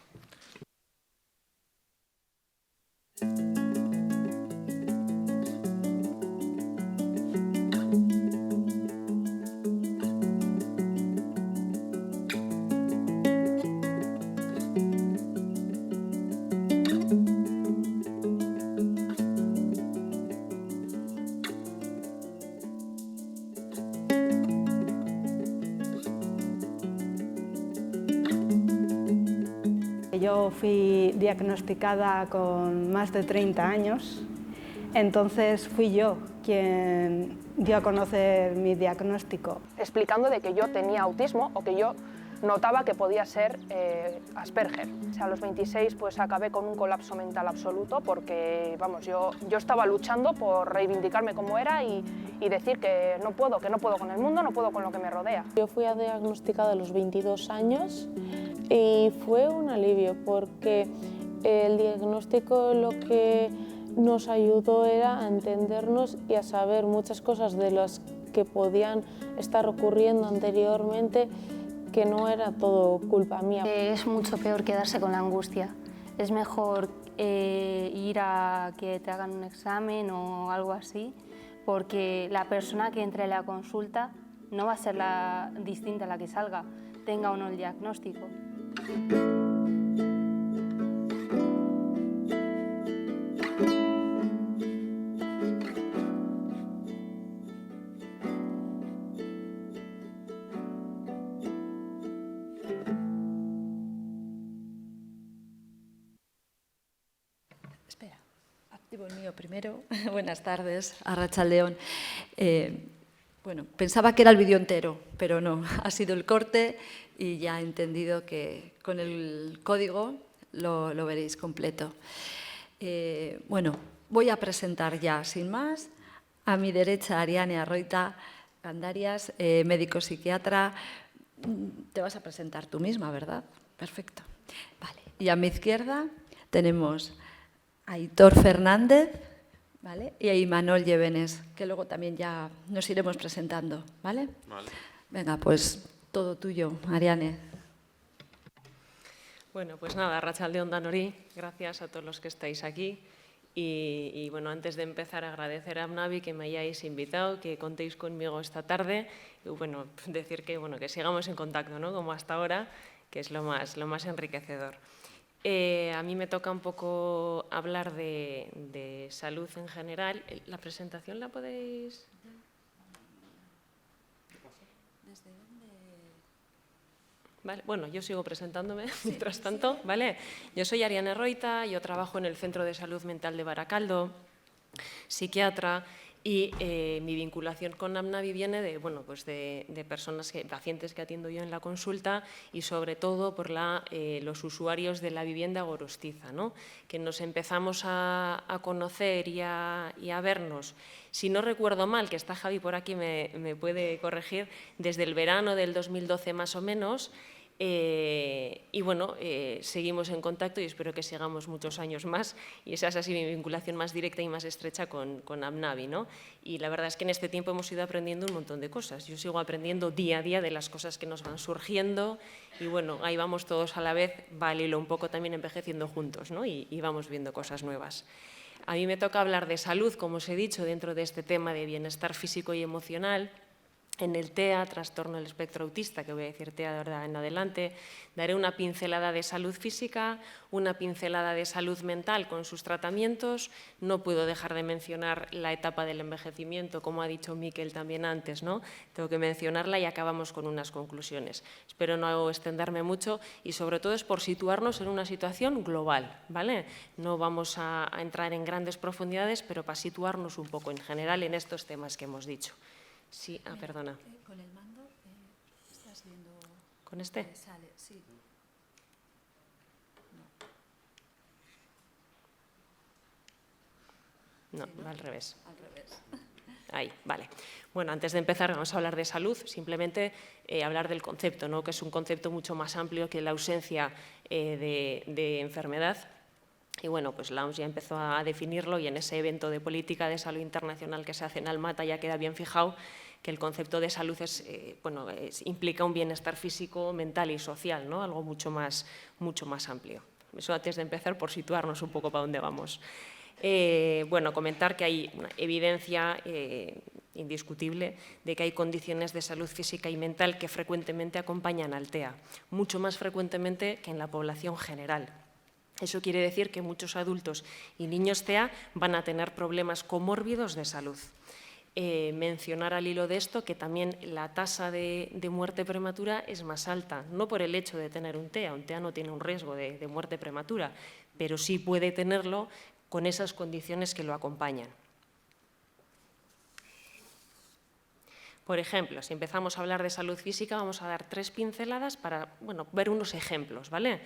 Yo fui diagnosticada con más de 30 años, entonces fui yo quien dio a conocer mi diagnóstico. Explicando de que yo tenía autismo o que yo notaba que podía ser Asperger. O sea, a los 26 pues acabé con un colapso mental absoluto porque, vamos, yo estaba luchando por reivindicarme como era y decir que no puedo con el mundo, no puedo con lo que me rodea. Yo fui diagnosticada a los 22 años y fue un alivio porque el diagnóstico lo que nos ayudó era a entendernos y a saber muchas cosas de las que podían estar ocurriendo anteriormente, que no era todo culpa mía. Es mucho peor quedarse con la angustia. Es mejor ir a que te hagan un examen o algo así, porque la persona que entre a la consulta no va a ser la distinta a la que salga, tenga o no el diagnóstico. Espera, activo el mío primero. Buenas tardes, Arratsaldeon. Bueno, pensaba que era el vídeo entero, pero no, ha sido el corte y ya he entendido que con el código lo veréis completo. Bueno, voy a presentar ya, sin más, a mi derecha Ariane Arroita Gandarias, médico psiquiatra. Te vas a presentar tú misma, ¿verdad? Perfecto. Vale. Y a mi izquierda tenemos a Aitor Fernández, ¿vale? Y a Imanol Llévenes, que luego también ya nos iremos presentando, ¿vale? Vale. Venga, pues todo tuyo, Ariane. Bueno, pues nada, Arratsaldeon danori, gracias a todos los que estáis aquí. Y bueno, antes de empezar, agradecer a AMNAVI que me hayáis invitado, que contéis conmigo esta tarde. Y bueno, decir que, bueno, que sigamos en contacto, ¿no? Como hasta ahora, que es lo más enriquecedor. A mí me toca un poco hablar de salud en general. ¿La presentación la podéis...? Vale, bueno, yo sigo presentándome mientras tanto, ¿vale? Yo soy Ariane Arroita, yo trabajo en el Centro de Salud Mental de Baracaldo, psiquiatra, y mi vinculación con AMNAVI viene de, bueno, pues de pacientes que atiendo yo en la consulta y sobre todo por los usuarios de la vivienda Gorostiza, ¿no? Que nos empezamos a conocer y a vernos. Si no recuerdo mal, que está Javi por aquí, me puede corregir, desde el verano del 2012 más o menos. Y bueno, seguimos en contacto y espero que sigamos muchos años más, y esa es así mi vinculación más directa y más estrecha con AMNAVI, ¿no? Y la verdad es que en este tiempo hemos ido aprendiendo un montón de cosas. Yo sigo aprendiendo día a día de las cosas que nos van surgiendo y bueno, ahí vamos todos a la vez, vale, un poco también envejeciendo juntos, ¿no? Y vamos viendo cosas nuevas. A mí me toca hablar de salud, como os he dicho, dentro de este tema de bienestar físico y emocional. En el TEA, trastorno del espectro autista, que voy a decir TEA de ahora en adelante, daré una pincelada de salud física, una pincelada de salud mental con sus tratamientos. No puedo dejar de mencionar la etapa del envejecimiento, como ha dicho Miquel también antes, ¿no? Tengo que mencionarla y acabamos con unas conclusiones. Espero no extenderme mucho y sobre todo es por situarnos en una situación global, ¿vale? No vamos a entrar en grandes profundidades, pero para situarnos un poco en general en estos temas que hemos dicho. Sí, perdona. ¿Con el mando estás viendo...? ¿Con este? Sale, sí. No, Sí, ¿no? va al revés. Al revés. Ahí, vale. Bueno, antes de empezar vamos a hablar de salud, simplemente hablar del concepto, ¿no? Que es un concepto mucho más amplio que la ausencia de enfermedad. Y bueno, pues la OMS ya empezó a definirlo y en ese evento de política de salud internacional que se hace en Almata ya queda bien fijado que el concepto de salud implica un bienestar físico, mental y social, ¿no? Algo mucho más amplio. Eso antes de empezar, por situarnos un poco para dónde vamos. Bueno, comentar que hay una evidencia indiscutible de que hay condiciones de salud física y mental que frecuentemente acompañan al TEA, mucho más frecuentemente que en la población general. Eso quiere decir que muchos adultos y niños TEA van a tener problemas comórbidos de salud. Mencionar al hilo de esto que también la tasa de muerte prematura es más alta, no por el hecho de tener un TEA no tiene un riesgo de muerte prematura, pero sí puede tenerlo con esas condiciones que lo acompañan. Por ejemplo, si empezamos a hablar de salud física, vamos a dar 3 pinceladas para ver unos ejemplos, ¿vale?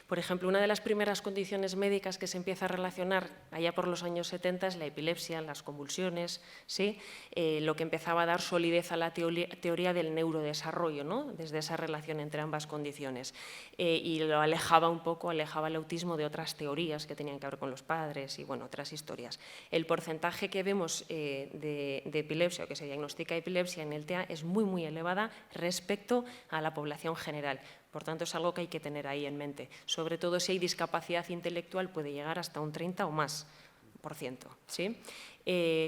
Por ejemplo, una de las primeras condiciones médicas que se empieza a relacionar allá por los años 70 es la epilepsia, las convulsiones, ¿sí? Lo que empezaba a dar solidez a la teoría del neurodesarrollo, ¿no? Desde esa relación entre ambas condiciones. Y lo alejaba el autismo de otras teorías que tenían que ver con los padres y otras historias. El porcentaje que vemos de epilepsia, o que se diagnostica epilepsia en el TEA, es muy, muy elevada respecto a la población general. Por tanto, es algo que hay que tener ahí en mente. Sobre todo si hay discapacidad intelectual, puede llegar hasta un 30 o más %, ¿sí?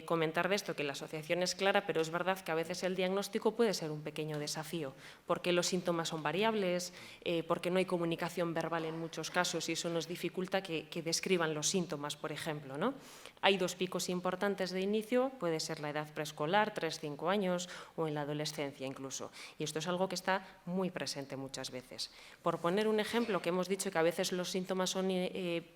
Comentar de esto que la asociación es clara, pero es verdad que a veces el diagnóstico puede ser un pequeño desafío, porque los síntomas son variables, porque no hay comunicación verbal en muchos casos y eso nos dificulta que describan los síntomas, por ejemplo, ¿no? Hay 2 picos importantes de inicio, puede ser la edad preescolar, 3-5 años, o en la adolescencia incluso. Y esto es algo que está muy presente muchas veces. Por poner un ejemplo, que hemos dicho que a veces los síntomas son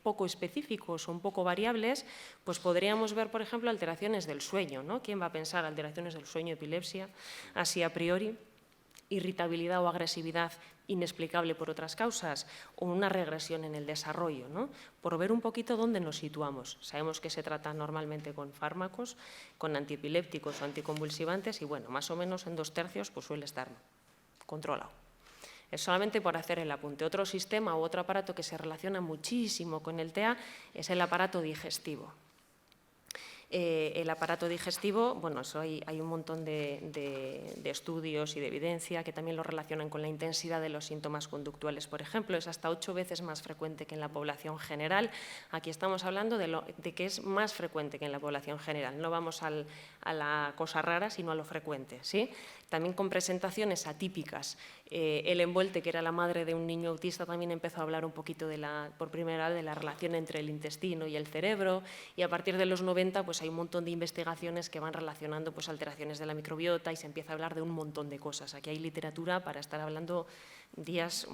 poco específicos o un poco variables, pues podríamos ver, por ejemplo, alteraciones del sueño, ¿no? ¿Quién va a pensar alteraciones del sueño, epilepsia, así a priori? Irritabilidad o agresividad inexplicable por otras causas o una regresión en el desarrollo, ¿no? Por ver un poquito dónde nos situamos. Sabemos que se trata normalmente con fármacos, con antiepilépticos o anticonvulsivantes y más o menos en 2/3 pues suele estar controlado. Es solamente por hacer el apunte. Otro sistema u otro aparato que se relaciona muchísimo con el TEA es el aparato digestivo. El aparato digestivo, eso hay un montón de estudios y de evidencia que también lo relacionan con la intensidad de los síntomas conductuales. Por ejemplo, es hasta 8 veces más frecuente que en la población general. Aquí estamos hablando de que es más frecuente que en la población general. No vamos a la cosa rara, sino a lo frecuente, ¿sí? También con presentaciones atípicas. El Envuelte, que era la madre de un niño autista, también empezó a hablar un poquito por primera vez de la relación entre el intestino y el cerebro, y a partir de los 90 pues hay un montón de investigaciones que van relacionando pues alteraciones de la microbiota y se empieza a hablar de un montón de cosas. Aquí hay literatura para estar hablando días,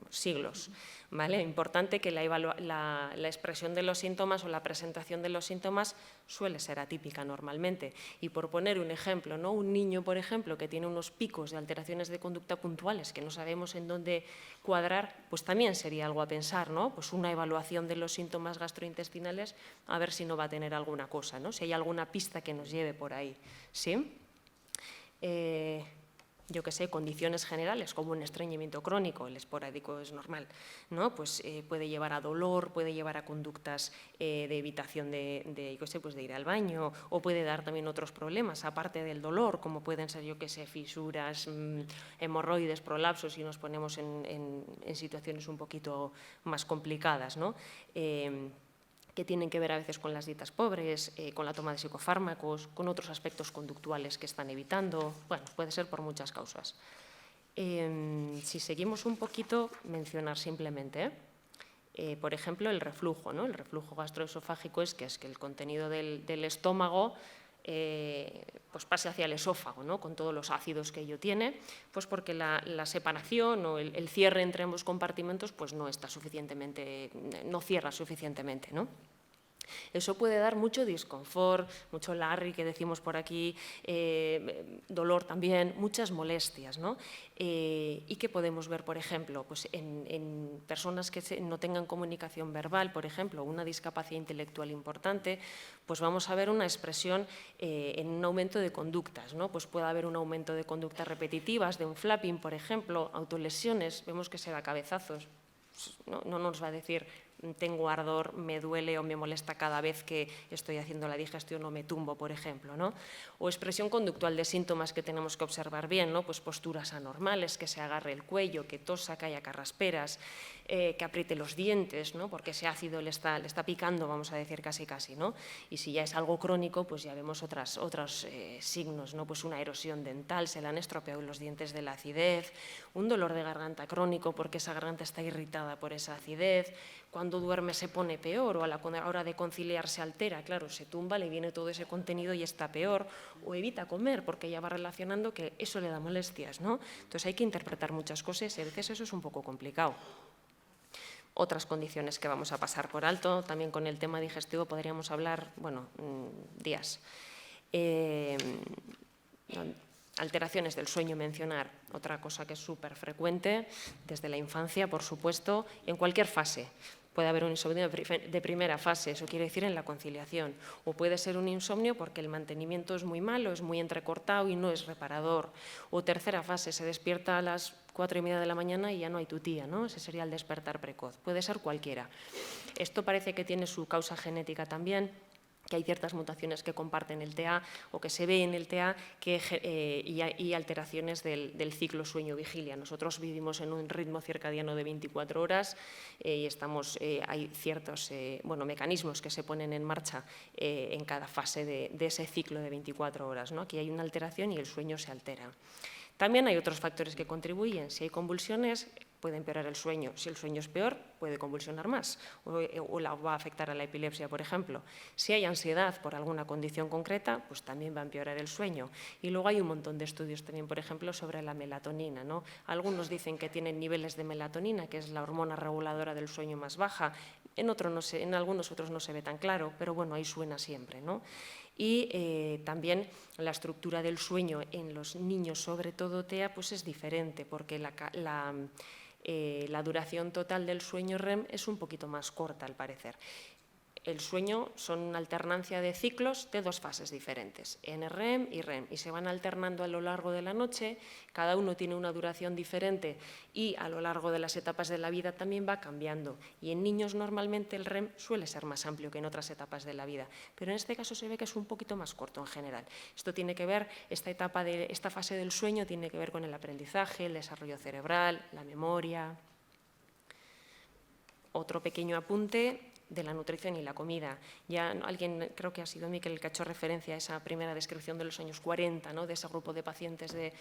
siglos, ¿vale? Importante que la expresión de los síntomas o la presentación de los síntomas suele ser atípica normalmente. Y por poner un ejemplo, ¿no? Un niño, por ejemplo, que tiene unos picos de alteraciones de conducta puntuales que no sabemos en dónde cuadrar, pues también sería algo a pensar, ¿no? Pues una evaluación de los síntomas gastrointestinales a ver si no va a tener alguna cosa, ¿no? Si hay alguna pista que nos lleve por ahí, ¿sí? Yo qué sé, condiciones generales como un estreñimiento crónico, el esporádico es normal, ¿no? Pues puede llevar a dolor, puede llevar a conductas de evitación de ir al baño, o puede dar también otros problemas, aparte del dolor, como pueden ser, yo qué sé, fisuras, hemorroides, prolapsos, si nos ponemos en situaciones un poquito más complicadas, ¿no? Que tienen que ver a veces con las dietas pobres, con la toma de psicofármacos, con otros aspectos conductuales que están evitando. Puede ser por muchas causas. Si seguimos un poquito, mencionar simplemente, por ejemplo, el reflujo, ¿no? El reflujo gastroesofágico es que el contenido del estómago pues pase hacia el esófago, ¿no? Con todos los ácidos que ello tiene, pues porque la separación o el cierre entre ambos compartimentos pues no cierra suficientemente, ¿no? Eso puede dar mucho disconfort, mucho larry, que decimos por aquí, dolor también, muchas molestias, ¿no? Y que podemos ver, por ejemplo, pues en personas que no tengan comunicación verbal, por ejemplo, una discapacidad intelectual importante, pues vamos a ver una expresión en un aumento de conductas, ¿no? Pues puede haber un aumento de conductas repetitivas, de un flapping, por ejemplo, autolesiones, vemos que se da cabezazos. No nos va a decir tengo ardor, me duele o me molesta cada vez que estoy haciendo la digestión o me tumbo, por ejemplo, ¿no? O expresión conductual de síntomas que tenemos que observar bien, ¿no? Pues posturas anormales, que se agarre el cuello, que tosa, que haya carrasperas, que apriete los dientes, ¿no? Porque ese ácido le está picando, vamos a decir casi, ¿no? Y si ya es algo crónico, pues ya vemos otros signos, ¿no? Pues una erosión dental, se le han estropeado los dientes de la acidez, un dolor de garganta crónico porque esa garganta está irritada por esa acidez, cuando duerme se pone peor o a la hora de conciliar se altera, claro, se tumba, le viene todo ese contenido y está peor, o evita comer porque ya va relacionando que eso le da molestias, ¿no? Entonces hay que interpretar muchas cosas y a veces eso es un poco complicado. Otras condiciones que vamos a pasar por alto, también con el tema digestivo podríamos hablar, bueno, días. Alteraciones del sueño, mencionar, otra cosa que es súper frecuente desde la infancia, por supuesto, en cualquier fase. Puede haber un insomnio de primera fase, eso quiere decir en la conciliación, o puede ser un insomnio porque el mantenimiento es muy malo, es muy entrecortado y no es reparador. O tercera fase, se despierta a las 4:30 de la mañana y ya no hay tu tía, ¿no? Ese sería el despertar precoz. Puede ser cualquiera. Esto parece que tiene su causa genética también, que hay ciertas mutaciones que comparten el TA o que se ve en el TA y alteraciones del ciclo sueño-vigilia. Nosotros vivimos en un ritmo circadiano de 24 horas y hay ciertos mecanismos que se ponen en marcha en cada fase de ese ciclo de 24 horas, ¿no? Aquí hay una alteración y el sueño se altera. También hay otros factores que contribuyen. Si hay convulsiones, puede empeorar el sueño. Si el sueño es peor, puede convulsionar más o va a afectar a la epilepsia, por ejemplo. Si hay ansiedad por alguna condición concreta, pues también va a empeorar el sueño. Y luego hay un montón de estudios también, por ejemplo, sobre la melatonina, ¿no? Algunos dicen que tienen niveles de melatonina, que es la hormona reguladora del sueño más baja. En algunos otros no se ve tan claro, pero bueno, ahí suena siempre, ¿no? Y también la estructura del sueño en los niños, sobre todo TEA, pues es diferente, porque la duración total del sueño REM es un poquito más corta, al parecer. El sueño son una alternancia de ciclos de dos fases diferentes, NREM y REM, y se van alternando a lo largo de la noche, cada uno tiene una duración diferente y a lo largo de las etapas de la vida también va cambiando. Y en niños normalmente el REM suele ser más amplio que en otras etapas de la vida, pero en este caso se ve que es un poquito más corto en general. Esto tiene que ver, esta fase del sueño tiene que ver con el aprendizaje, el desarrollo cerebral, la memoria. Otro pequeño apunte de la nutrición y la comida. Ya alguien, creo que ha sido Miquel el que ha hecho referencia a esa primera descripción de los años 40, ¿no? De ese grupo de pacientes de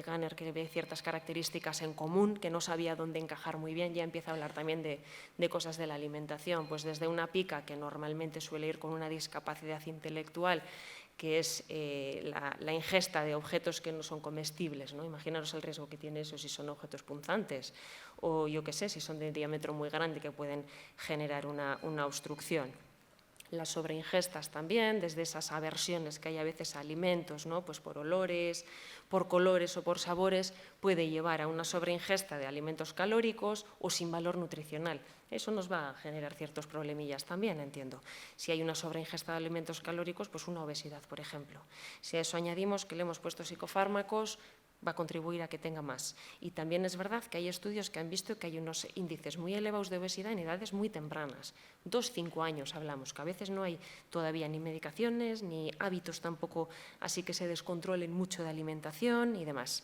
Ganner que ve ciertas características en común, que no sabía dónde encajar muy bien, ya empieza a hablar también de cosas de la alimentación, pues desde una pica que normalmente suele ir con una discapacidad intelectual, que es la ingesta de objetos que no son comestibles, ¿no? Imaginaros el riesgo que tiene eso si son objetos punzantes o, yo qué sé, si son de diámetro muy grande que pueden generar una obstrucción. Las sobreingestas también, desde esas aversiones que hay a veces a alimentos, ¿no? Pues por olores, por colores o por sabores, puede llevar a una sobreingesta de alimentos calóricos o sin valor nutricional. Eso nos va a generar ciertos problemillas también, entiendo. Si hay una sobreingesta de alimentos calóricos, pues una obesidad, por ejemplo. Si a eso añadimos que le hemos puesto psicofármacos, va a contribuir a que tenga más. Y también es verdad que hay estudios que han visto que hay unos índices muy elevados de obesidad en edades muy tempranas. 2-5 años hablamos, que a veces no hay todavía ni medicaciones, ni hábitos tampoco así que se descontrolen mucho de alimentación y demás.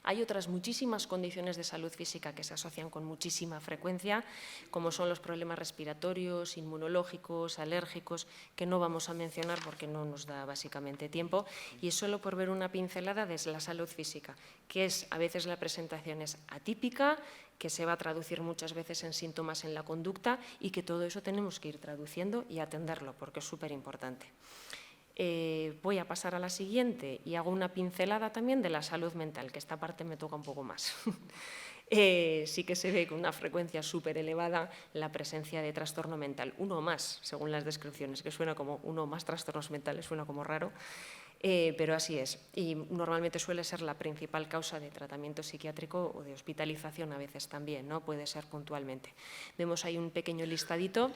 Hay otras muchísimas condiciones de salud física que se asocian con muchísima frecuencia, como son los problemas respiratorios, inmunológicos, alérgicos, que no vamos a mencionar porque no nos da básicamente tiempo, y es solo por ver una pincelada de la salud física, que es a veces la presentación es atípica, que se va a traducir muchas veces en síntomas en la conducta y que todo eso tenemos que ir traduciendo y atenderlo porque es súper importante. Voy a pasar a la siguiente y hago una pincelada también de la salud mental, que esta parte me toca un poco más. Sí que se ve con una frecuencia súper elevada la presencia de trastorno mental, uno más, según las descripciones, que suena como uno más trastornos mentales, suena como raro, pero así es. Y normalmente suele ser la principal causa de tratamiento psiquiátrico o de hospitalización a veces también, ¿no? Puede ser puntualmente. Vemos ahí un pequeño listadito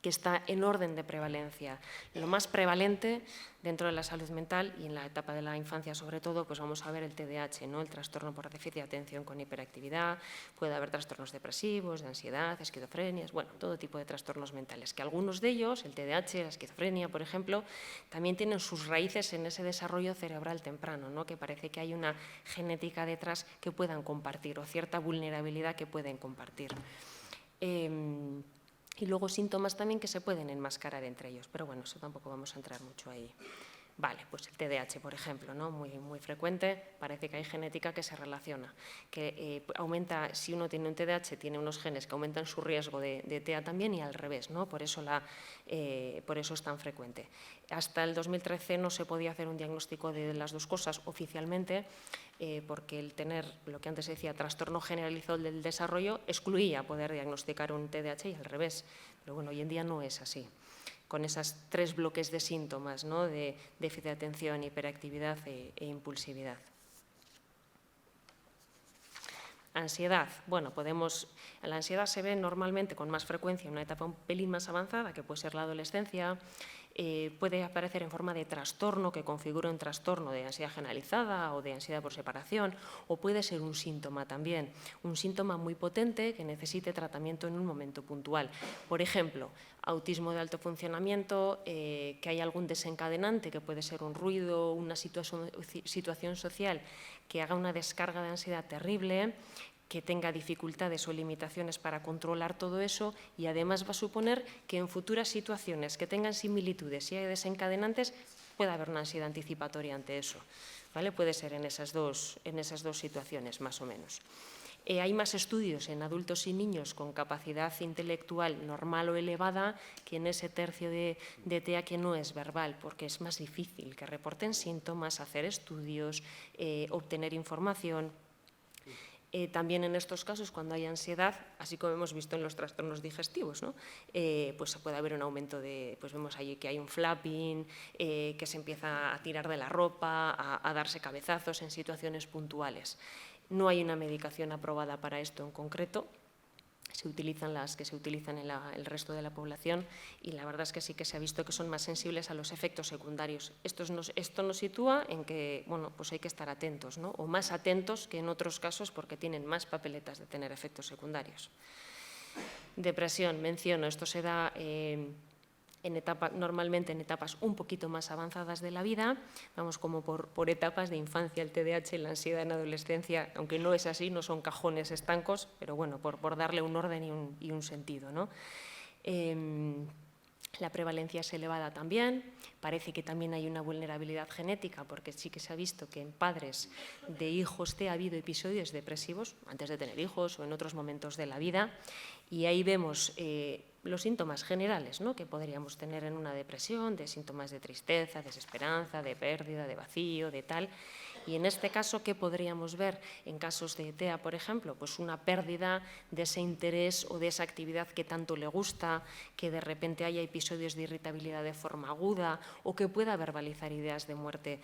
que está en orden de prevalencia. Lo más prevalente dentro de la salud mental y en la etapa de la infancia sobre todo, pues vamos a ver el TDAH, ¿no? El trastorno por déficit de atención con hiperactividad, puede haber trastornos depresivos, de ansiedad, esquizofrenias, bueno, todo tipo de trastornos mentales, que algunos de ellos, el TDAH, la esquizofrenia, por ejemplo, también tienen sus raíces en ese desarrollo cerebral temprano, ¿no? Que parece que hay una genética detrás que puedan compartir o cierta vulnerabilidad que pueden compartir. Y luego síntomas también que se pueden enmascarar entre ellos, pero bueno, eso tampoco vamos a entrar mucho ahí. Vale, pues el TDAH, por ejemplo, ¿no? Muy frecuente, parece que hay genética que se relaciona, que aumenta, si uno tiene un TDAH, tiene unos genes que aumentan su riesgo de TEA también y al revés, ¿no? Por eso es tan frecuente. Hasta el 2013 no se podía hacer un diagnóstico de las dos cosas oficialmente, porque el tener, lo que antes se decía, trastorno generalizado del desarrollo, excluía poder diagnosticar un TDAH y al revés. Pero bueno, hoy en día no es así, con esos 3 bloques de síntomas, ¿no? De déficit de atención, hiperactividad e impulsividad. Ansiedad. Bueno, la ansiedad se ve normalmente con más frecuencia en una etapa un pelín más avanzada, que puede ser la adolescencia. Puede aparecer en forma de trastorno, que configura un trastorno de ansiedad generalizada o de ansiedad por separación, o puede ser un síntoma también, un síntoma muy potente que necesite tratamiento en un momento puntual. Por ejemplo, autismo de alto funcionamiento, que hay algún desencadenante, que puede ser un ruido, una situación social que haga una descarga de ansiedad terrible, que tenga dificultades o limitaciones para controlar todo eso, y además va a suponer que en futuras situaciones que tengan similitudes y hay desencadenantes pueda haber una ansiedad anticipatoria ante eso, ¿vale? Puede ser en esas dos situaciones, más o menos. Hay más estudios en adultos y niños con capacidad intelectual normal o elevada que en ese tercio de TEA que no es verbal, porque es más difícil que reporten síntomas, hacer estudios, obtener información. También en estos casos, cuando hay ansiedad, así como hemos visto en los trastornos digestivos, ¿no? Pues puede haber un aumento de, pues vemos ahí que hay un flapping, que se empieza a tirar de la ropa, a darse cabezazos en situaciones puntuales. No hay una medicación aprobada para esto en concreto. Se utilizan las que se utilizan en el resto de la población, y la verdad es que sí que se ha visto que son más sensibles a los efectos secundarios. Esto nos sitúa en que, bueno, pues hay que estar atentos, ¿no? O más atentos que en otros casos, porque tienen más papeletas de tener efectos secundarios. Depresión, menciono, esto se da normalmente en etapas un poquito más avanzadas de la vida, vamos como por etapas de infancia, el TDAH, la ansiedad en adolescencia, aunque no es así, no son cajones estancos, pero bueno, por darle un orden y un sentido, ¿no? La prevalencia es elevada también, parece que también hay una vulnerabilidad genética, porque sí que se ha visto que en padres de hijos ha habido episodios depresivos antes de tener hijos o en otros momentos de la vida, y ahí vemos los síntomas generales, ¿no? Que podríamos tener en una depresión, de síntomas de tristeza, desesperanza, de pérdida, de vacío, de tal. Y en este caso, ¿qué podríamos ver en casos de TEA, por ejemplo? Pues una pérdida de ese interés o de esa actividad que tanto le gusta, que de repente haya episodios de irritabilidad de forma aguda o que pueda verbalizar ideas de muerte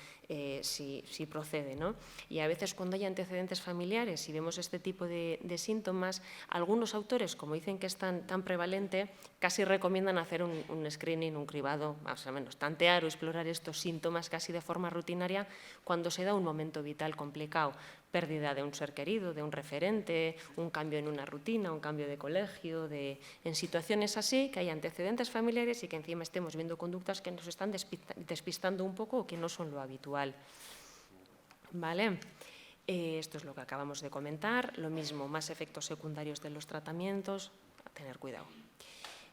si procede, ¿no? Y a veces cuando hay antecedentes familiares y vemos este tipo de síntomas, algunos autores, como dicen que es tan prevalente, casi recomiendan hacer un screening, un cribado, más o menos, tantear o explorar estos síntomas casi de forma rutinaria cuando se da un momento vital complicado, pérdida de un ser querido, de un referente, un cambio en una rutina, un cambio de colegio, en situaciones así, que hay antecedentes familiares y que encima estemos viendo conductas que nos están despistando un poco o que no son lo habitual. ¿Vale? Esto es lo que acabamos de comentar. Lo mismo, más efectos secundarios de los tratamientos, a tener cuidado.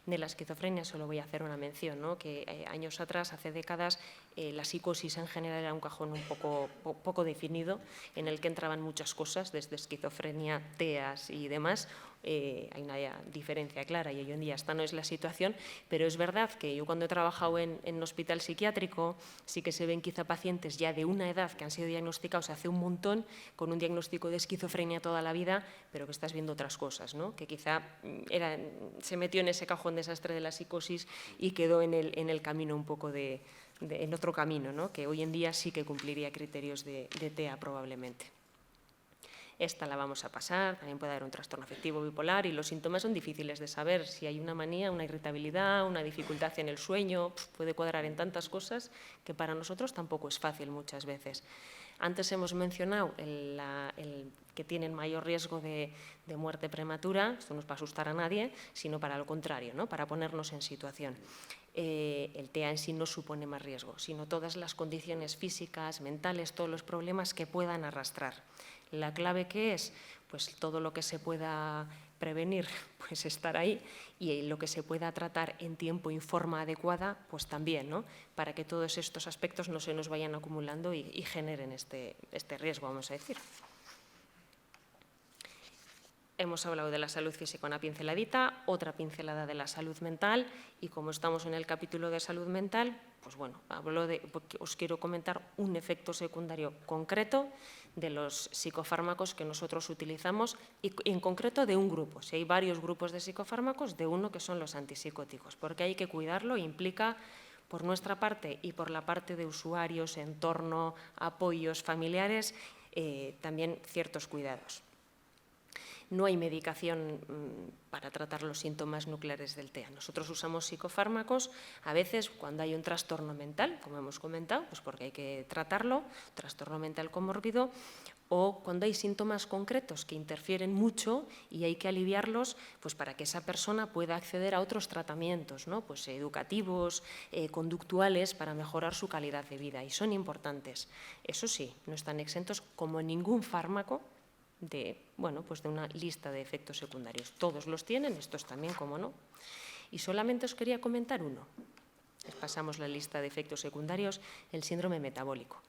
De la esquizofrenia solo voy a hacer una mención, ¿no? Que años atrás, hace décadas, la psicosis en general era un cajón un poco definido, en el que entraban muchas cosas, desde esquizofrenia, TEAs y demás. Hay una diferencia clara y hoy en día esta no es la situación, pero es verdad que yo cuando he trabajado en un hospital psiquiátrico sí que se ven quizá pacientes ya de una edad que han sido diagnosticados hace un montón con un diagnóstico de esquizofrenia toda la vida, pero que estás viendo otras cosas, ¿no? Que quizá se metió en ese cajón desastre de la psicosis y quedó en el camino un poco en otro camino, ¿no? Que hoy en día sí que cumpliría criterios de TEA probablemente. esta la vamos a pasar, también puede haber un trastorno afectivo bipolar y los síntomas son difíciles de saber, si hay una manía, una irritabilidad, una dificultad en el sueño, puede cuadrar en tantas cosas que para nosotros tampoco es fácil muchas veces. Antes hemos mencionado el que tienen mayor riesgo de muerte prematura, esto no es para asustar a nadie, sino para lo contrario, ¿no? Para ponernos en situación. El TEA en sí no supone más riesgo, sino todas las condiciones físicas, mentales, todos los problemas que puedan arrastrar. La clave que es, pues todo lo que se pueda prevenir, pues estar ahí, y lo que se pueda tratar en tiempo y en forma adecuada, pues también, ¿no? Para que todos estos aspectos no se nos vayan acumulando y generen este riesgo, vamos a decir. Hemos hablado de la salud física una pinceladita, otra pincelada de la salud mental, y como estamos en el capítulo de salud mental, pues bueno, os quiero comentar un efecto secundario concreto de los psicofármacos que nosotros utilizamos y en concreto de un grupo. Si hay varios grupos de psicofármacos, de uno que son los antipsicóticos, porque hay que cuidarlo e implica por nuestra parte y por la parte de usuarios, entorno, apoyos familiares, también ciertos cuidados. No hay medicación para tratar los síntomas nucleares del TEA. Nosotros usamos psicofármacos a veces cuando hay un trastorno mental, como hemos comentado, pues porque hay que tratarlo, trastorno mental comórbido, o cuando hay síntomas concretos que interfieren mucho y hay que aliviarlos, pues para que esa persona pueda acceder a otros tratamientos, ¿no? Pues educativos, conductuales, para mejorar su calidad de vida, y son importantes. Eso sí, no están exentos como ningún fármaco de una lista de efectos secundarios. Todos los tienen, estos también, como no. Y solamente os quería comentar uno. Les pasamos la lista de efectos secundarios, el síndrome metabólico.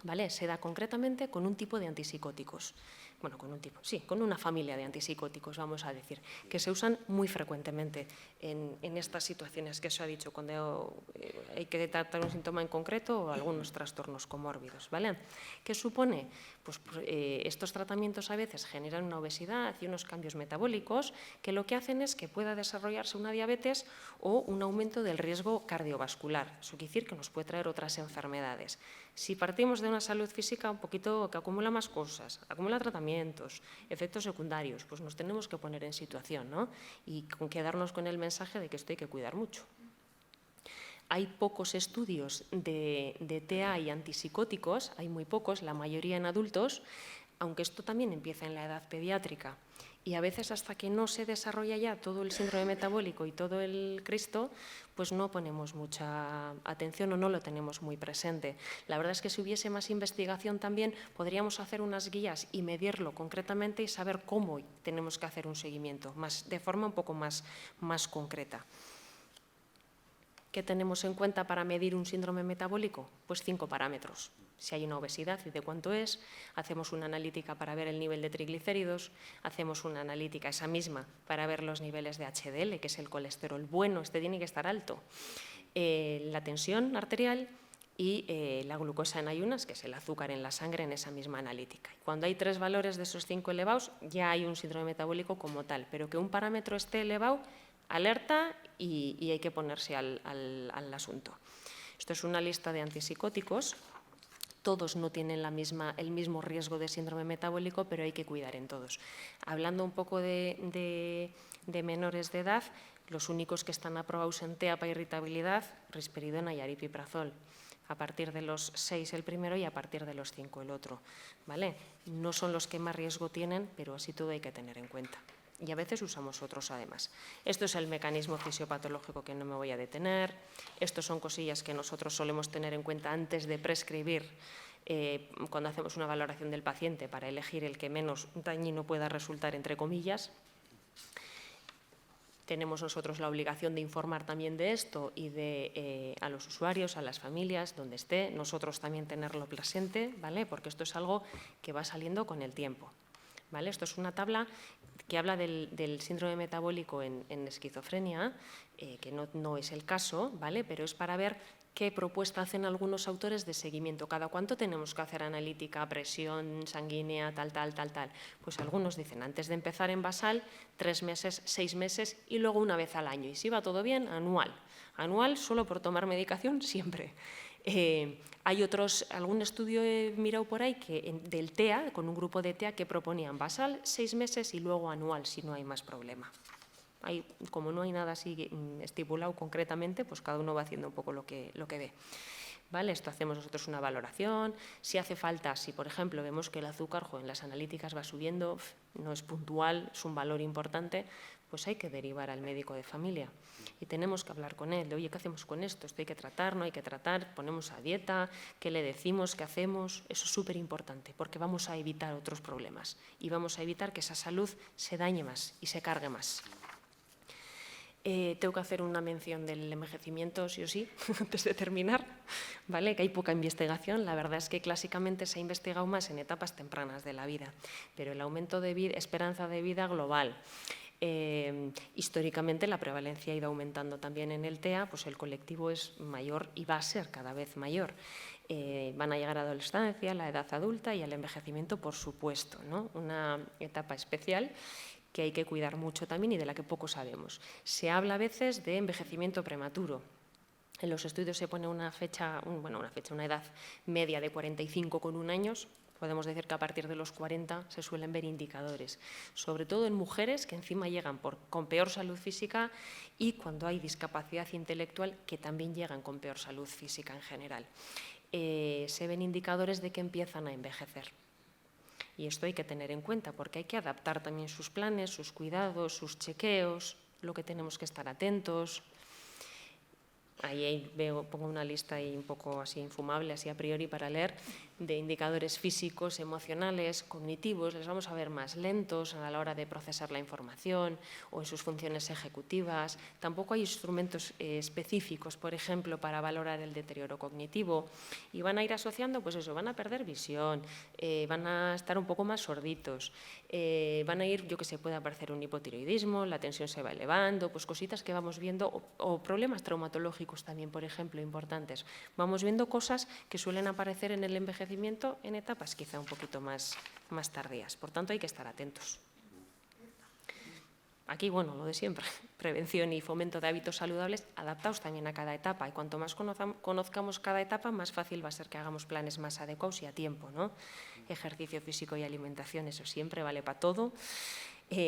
¿Vale? Se da concretamente con un tipo de antipsicóticos. Bueno, con una familia de antipsicóticos, vamos a decir, que se usan muy frecuentemente en estas situaciones que os he dicho, cuando hay que tratar un síntoma en concreto o algunos trastornos comórbidos, ¿vale? ¿Qué supone? Pues estos tratamientos a veces generan una obesidad y unos cambios metabólicos que lo que hacen es que pueda desarrollarse una diabetes o un aumento del riesgo cardiovascular. Eso quiere decir que nos puede traer otras enfermedades. Si partimos de una salud física un poquito que acumula más cosas, acumula tratamientos, efectos secundarios, pues nos tenemos que poner en situación, ¿no? Y quedarnos con el mensaje de que esto hay que cuidar mucho. Hay pocos estudios de TEA y antipsicóticos, hay muy pocos, la mayoría en adultos, aunque esto también empieza en la edad pediátrica. Y a veces hasta que no se desarrolla ya todo el síndrome metabólico y todo el Cristo, pues no ponemos mucha atención o no lo tenemos muy presente. La verdad es que si hubiese más investigación también podríamos hacer unas guías y medirlo concretamente y saber cómo tenemos que hacer un seguimiento, de forma un poco más concreta. ¿Qué tenemos en cuenta para medir un síndrome metabólico? Pues 5 parámetros. Si hay una obesidad y de cuánto es, hacemos una analítica para ver el nivel de triglicéridos, hacemos una analítica esa misma para ver los niveles de HDL, que es el colesterol bueno, este tiene que estar alto, la tensión arterial y la glucosa en ayunas, que es el azúcar en la sangre, en esa misma analítica. Cuando hay 3 valores de esos 5 elevados, ya hay un síndrome metabólico como tal, pero que un parámetro esté elevado, alerta y hay que ponerse al asunto. Esto es una lista de antipsicóticos. Todos no tienen el mismo riesgo de síndrome metabólico, pero hay que cuidar en todos. Hablando un poco de menores de edad, los únicos que están aprobados en TEA para irritabilidad, risperidona y aripiprazol. A partir de los 6 el primero y a partir de los 5 el otro, ¿vale? No son los que más riesgo tienen, pero así todo hay que tener en cuenta. Y a veces usamos otros además. Esto es el mecanismo fisiopatológico que no me voy a detener. Estos son cosillas que nosotros solemos tener en cuenta antes de prescribir cuando hacemos una valoración del paciente para elegir el que menos dañino pueda resultar, entre comillas. Tenemos nosotros la obligación de informar también de esto y a los usuarios, a las familias, donde esté, nosotros también tenerlo presente, ¿vale? Porque esto es algo que va saliendo con el tiempo. ¿Vale? Esto es una tabla que habla del síndrome metabólico en esquizofrenia, que no es el caso, ¿vale? Pero es para ver qué propuesta hacen algunos autores de seguimiento. ¿Cada cuánto tenemos que hacer analítica, presión sanguínea, tal? Pues algunos dicen, antes de empezar en basal, 3 meses, 6 meses y luego una vez al año. Y si va todo bien, anual. Anual solo por tomar medicación siempre. Hay algún estudio he mirado por ahí del TEA, con un grupo de TEA que proponían basal 6 meses y luego anual, si no hay más problema. Como no hay nada así estipulado concretamente, pues cada uno va haciendo un poco lo que ve. ¿Vale? Esto hacemos nosotros una valoración. Si hace falta, si por ejemplo vemos que el azúcar en las analíticas va subiendo, no es puntual, es un valor importante, pues hay que derivar al médico de familia. Y tenemos que hablar con él de, oye, ¿qué hacemos con esto? ¿Esto hay que tratar? ¿No hay que tratar? ¿Ponemos a dieta? ¿Qué le decimos? ¿Qué hacemos? Eso es súper importante porque vamos a evitar otros problemas y vamos a evitar que esa salud se dañe más y se cargue más. Tengo que hacer una mención del envejecimiento, sí o sí, antes de terminar, ¿vale? Que hay poca investigación. La verdad es que clásicamente se ha investigado más en etapas tempranas de la vida, pero el aumento de esperanza de vida global, históricamente la prevalencia ha ido aumentando también en el TEA, pues el colectivo es mayor y va a ser cada vez mayor. Van a llegar a la adolescencia, la edad adulta y el envejecimiento, por supuesto, ¿no? Una etapa especial que hay que cuidar mucho también y de la que poco sabemos. Se habla a veces de envejecimiento prematuro. En los estudios se pone una edad media de 45,1 años. Podemos decir que a partir de los 40 se suelen ver indicadores, sobre todo en mujeres que encima llegan con peor salud física y cuando hay discapacidad intelectual que también llegan con peor salud física en general. Se ven indicadores de que empiezan a envejecer. Y esto hay que tener en cuenta porque hay que adaptar también sus planes, sus cuidados, sus chequeos, lo que tenemos que estar atentos. Ahí pongo una lista ahí un poco así infumable, así a priori para leer, de indicadores físicos, emocionales, cognitivos. Les vamos a ver más lentos a la hora de procesar la información o en sus funciones ejecutivas. Tampoco hay instrumentos específicos, por ejemplo, para valorar el deterioro cognitivo. Y van a ir asociando, pues eso, van a perder visión, van a estar un poco más sorditos, van a ir, yo que sé, puede aparecer un hipotiroidismo, la tensión se va elevando, pues cositas que vamos viendo, o problemas traumatológicos también, por ejemplo, importantes. Vamos viendo cosas que suelen aparecer en el envejecimiento en etapas quizá un poquito más tardías. Por tanto, hay que estar atentos. Aquí, bueno, lo de siempre, prevención y fomento de hábitos saludables adaptados también a cada etapa. Y cuanto más conozcamos cada etapa, más fácil va a ser que hagamos planes más adecuados y a tiempo, ¿no? Ejercicio físico y alimentación, eso siempre vale para todo.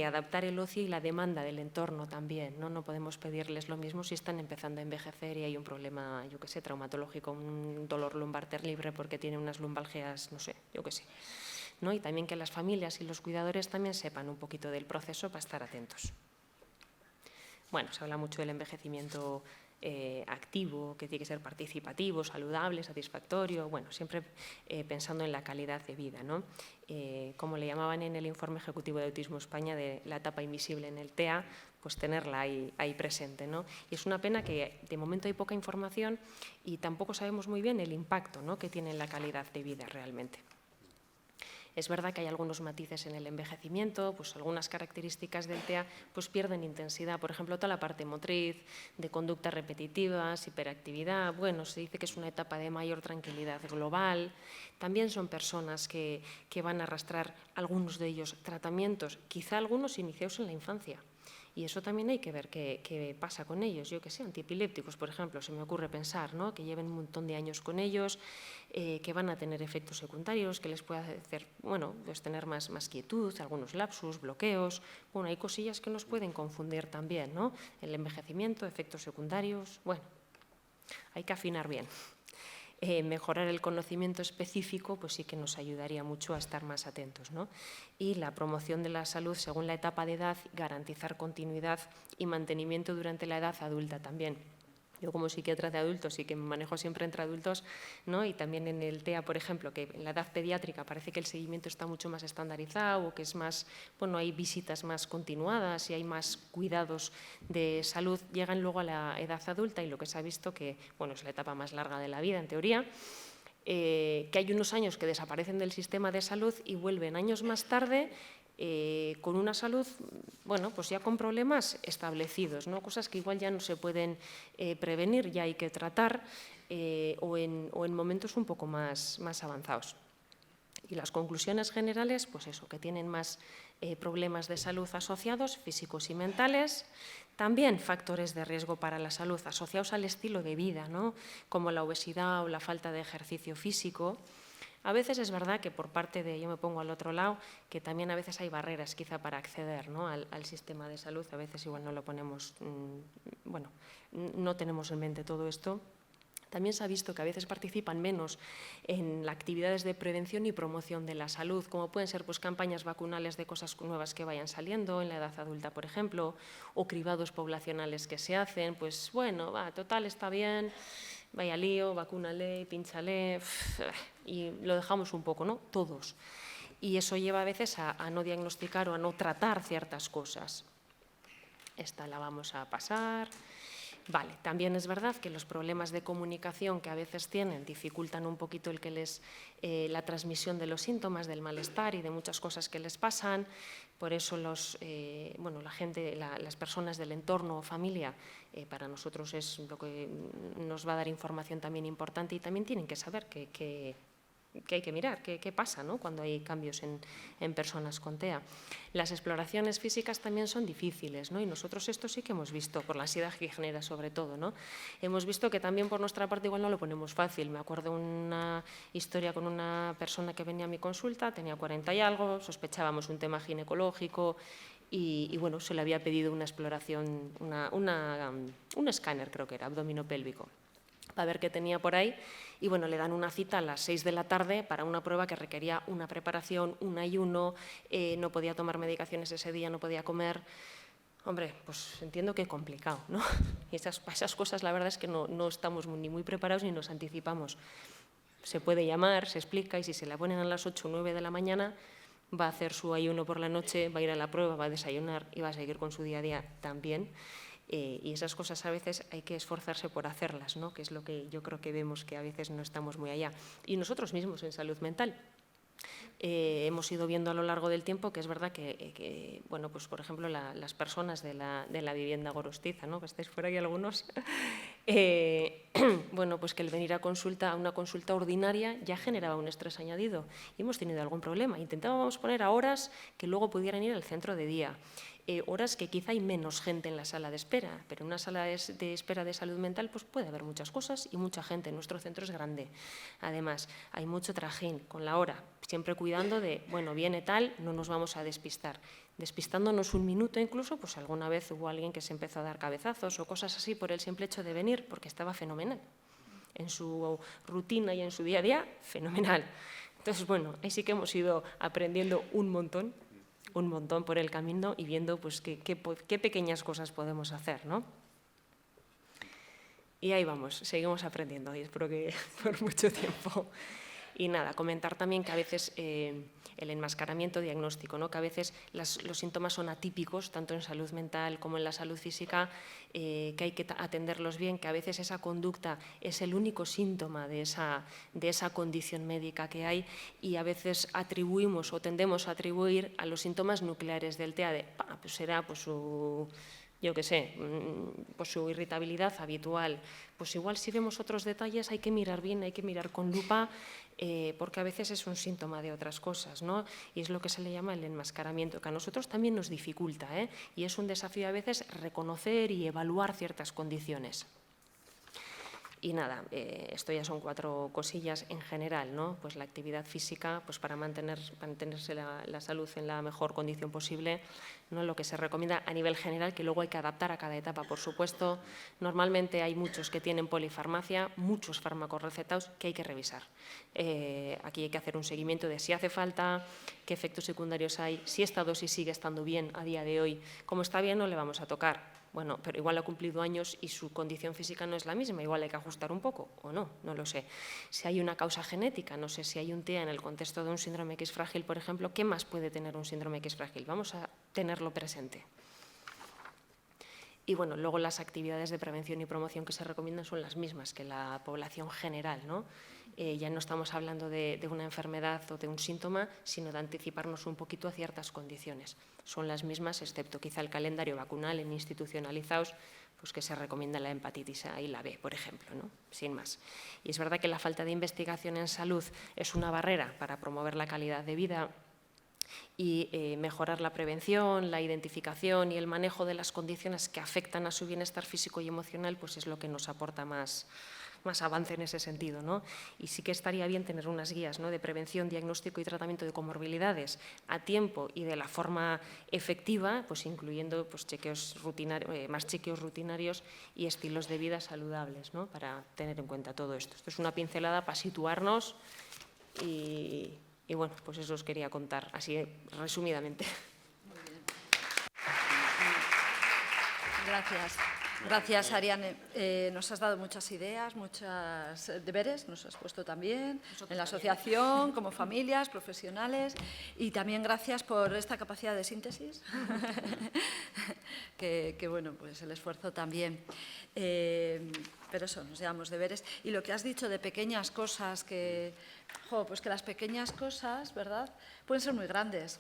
Adaptar el ocio y la demanda del entorno también, ¿no? No podemos pedirles lo mismo si están empezando a envejecer y hay un problema, yo qué sé, traumatológico, un dolor lumbar terrible porque tiene unas lumbalgias, no sé, yo qué sé, ¿no? Y también que las familias y los cuidadores también sepan un poquito del proceso para estar atentos. Bueno, se habla mucho del envejecimiento activo, que tiene que ser participativo, saludable, satisfactorio, bueno, siempre pensando en la calidad de vida, ¿no? Como le llamaban en el informe ejecutivo de Autismo España de la etapa invisible en el TEA, pues tenerla ahí presente, ¿no? Y es una pena que de momento hay poca información y tampoco sabemos muy bien el impacto, ¿no?, que tiene en la calidad de vida realmente. Es verdad que hay algunos matices en el envejecimiento, pues algunas características del TEA pues pierden intensidad, por ejemplo, toda la parte motriz, de conductas repetitivas, hiperactividad. Bueno, se dice que es una etapa de mayor tranquilidad global. También son personas que van a arrastrar, algunos de ellos, tratamientos, quizá algunos iniciados en la infancia. Y eso también hay que ver qué pasa con ellos. Yo que sé, antiepilépticos, por ejemplo, se me ocurre pensar, ¿no?, que lleven un montón de años con ellos, que van a tener efectos secundarios, que les puede hacer, bueno, pues tener más quietud, algunos lapsus, bloqueos. Bueno, hay cosillas que nos pueden confundir también, ¿no? El envejecimiento, efectos secundarios, bueno, hay que afinar bien. Mejorar el conocimiento específico pues sí que nos ayudaría mucho a estar más atentos, ¿no? Y la promoción de la salud según la etapa de edad, garantizar continuidad y mantenimiento durante la edad adulta también. Yo como psiquiatra de adultos sí que me manejo siempre entre adultos, ¿no? Y también en el TEA, por ejemplo, que en la edad pediátrica parece que el seguimiento está mucho más estandarizado o que es más, bueno, hay visitas más continuadas y hay más cuidados de salud, llegan luego a la edad adulta y lo que se ha visto que, bueno, es la etapa más larga de la vida en teoría, que hay unos años que desaparecen del sistema de salud y vuelven años más tarde con una salud, bueno, pues ya con problemas establecidos, ¿no? Cosas que igual ya no se pueden prevenir, ya hay que tratar o en momentos un poco más avanzados. Y las conclusiones generales, pues eso, que tienen más problemas de salud asociados, físicos y mentales, también factores de riesgo para la salud asociados al estilo de vida, ¿no? Como la obesidad o la falta de ejercicio físico. A veces es verdad que por parte de, yo me pongo al otro lado, que también a veces hay barreras quizá para acceder, ¿no? al sistema de salud. A veces igual no lo ponemos, bueno, no tenemos en mente todo esto. También se ha visto que a veces participan menos en las actividades de prevención y promoción de la salud, como pueden ser pues, campañas vacunales de cosas nuevas que vayan saliendo en la edad adulta, por ejemplo, o cribados poblacionales que se hacen, pues bueno, va, total, está bien, vaya lío, vacúnale, pínchale, y lo dejamos un poco, ¿no? Todos. Y eso lleva a veces a no diagnosticar o a no tratar ciertas cosas. Esta la vamos a pasar. Vale, también es verdad que los problemas de comunicación que a veces tienen dificultan un poquito el que la transmisión de los síntomas, del malestar y de muchas cosas que les pasan. Por eso bueno, la gente, las personas del entorno o familia, para nosotros es lo que nos va a dar información también importante y también tienen que saber que hay que mirar, qué pasa, ¿no? Cuando hay cambios en personas con TEA. Las exploraciones físicas también son difíciles, ¿no? Y nosotros esto sí que hemos visto, por la ansiedad que genera sobre todo, ¿no? Hemos visto que también por nuestra parte igual no lo ponemos fácil. Me acuerdo una historia con una persona que venía a mi consulta, tenía 40 y algo, sospechábamos un tema ginecológico y bueno, se le había pedido una exploración, un escáner creo que era, abdominopélvico, para ver qué tenía por ahí, y bueno, le dan una cita a las 6 de la tarde para una prueba que requería una preparación, un ayuno, no podía tomar medicaciones ese día, no podía comer. Hombre, pues entiendo que es complicado, ¿no? Y esas cosas la verdad es que no estamos ni muy preparados ni nos anticipamos. Se puede llamar, se explica, y si se la ponen a las 8 o 9 de la mañana, va a hacer su ayuno por la noche, va a ir a la prueba, va a desayunar y va a seguir con su día a día también. Y esas cosas a veces hay que esforzarse por hacerlas, ¿no? Que es lo que yo creo que vemos que a veces no estamos muy allá. Y nosotros mismos en salud mental hemos ido viendo a lo largo del tiempo que es verdad que bueno, pues por ejemplo las personas de la vivienda Gorostiza, ¿no? Que estáis por ahí algunos, bueno, pues que el venir a una consulta ordinaria ya generaba un estrés añadido y hemos tenido algún problema. Intentábamos poner a horas que luego pudieran ir al centro de día. Horas que quizá hay menos gente en la sala de espera, pero en una sala de espera de salud mental pues puede haber muchas cosas y mucha gente. Nuestro centro es grande. Además, hay mucho trajín con la hora, siempre cuidando de, bueno, viene tal, no nos vamos a despistar. Despistándonos un minuto incluso, pues alguna vez hubo alguien que se empezó a dar cabezazos o cosas así por el simple hecho de venir, porque estaba fenomenal. En su rutina y en su día a día, fenomenal. Entonces, bueno, ahí sí que hemos ido aprendiendo un montón por el camino y viendo pues, qué pequeñas cosas podemos hacer, ¿no? Y ahí vamos, seguimos aprendiendo y espero que por mucho tiempo. Y nada, comentar también que a veces el enmascaramiento diagnóstico, ¿no? Que a veces los síntomas son atípicos, tanto en salud mental como en la salud física, que hay que atenderlos bien, que a veces esa conducta es el único síntoma de esa condición médica que hay y a veces atribuimos o tendemos a atribuir a los síntomas nucleares del TEA pues será pues su... yo qué sé, pues su irritabilidad habitual. Pues igual si vemos otros detalles hay que mirar bien, hay que mirar con lupa, porque a veces es un síntoma de otras cosas, ¿no? Y es lo que se le llama el enmascaramiento, que a nosotros también nos dificulta, y es un desafío a veces reconocer y evaluar ciertas condiciones. Y nada, esto ya son 4 cosillas en general, ¿no? Pues la actividad física, pues para mantenerse la salud en la mejor condición posible, ¿no? Lo que se recomienda a nivel general, que luego hay que adaptar a cada etapa, por supuesto. Normalmente hay muchos que tienen polifarmacia, muchos fármacos recetados que hay que revisar. Aquí hay que hacer un seguimiento de si hace falta, qué efectos secundarios hay, si esta dosis sigue estando bien a día de hoy. Como está bien, no le vamos a tocar. Bueno, pero igual ha cumplido años y su condición física no es la misma, igual hay que ajustar un poco o no, no lo sé. Si hay una causa genética, no sé si hay un TEA en el contexto de un síndrome X frágil, por ejemplo, ¿qué más puede tener un síndrome X frágil? Vamos a tenerlo presente. Y bueno, luego las actividades de prevención y promoción que se recomiendan son las mismas que la población general, ¿no? Ya no estamos hablando de una enfermedad o de un síntoma, sino de anticiparnos un poquito a ciertas condiciones. Son las mismas, excepto quizá el calendario vacunal en institucionalizados, pues que se recomienda la hepatitis A y la B, por ejemplo, ¿no? Sin más. Y es verdad que la falta de investigación en salud es una barrera para promover la calidad de vida y mejorar la prevención, la identificación y el manejo de las condiciones que afectan a su bienestar físico y emocional, pues es lo que nos aporta más avance en ese sentido, ¿no? Y sí que estaría bien tener unas guías, ¿no?, de prevención, diagnóstico y tratamiento de comorbilidades a tiempo y de la forma efectiva, pues incluyendo pues, más chequeos rutinarios y estilos de vida saludables, ¿no?, para tener en cuenta todo esto. Esto es una pincelada para situarnos y bueno, pues eso os quería contar, así resumidamente. Muy bien. Gracias. Gracias, Ariane. Nos has dado muchas ideas, muchos deberes, nos has puesto también en la asociación, como familias, profesionales, y también gracias por esta capacidad de síntesis, que bueno, pues el esfuerzo también. Pero eso, nos llamamos deberes. Y lo que has dicho de pequeñas cosas, pues que las pequeñas cosas, ¿verdad?, pueden ser muy grandes.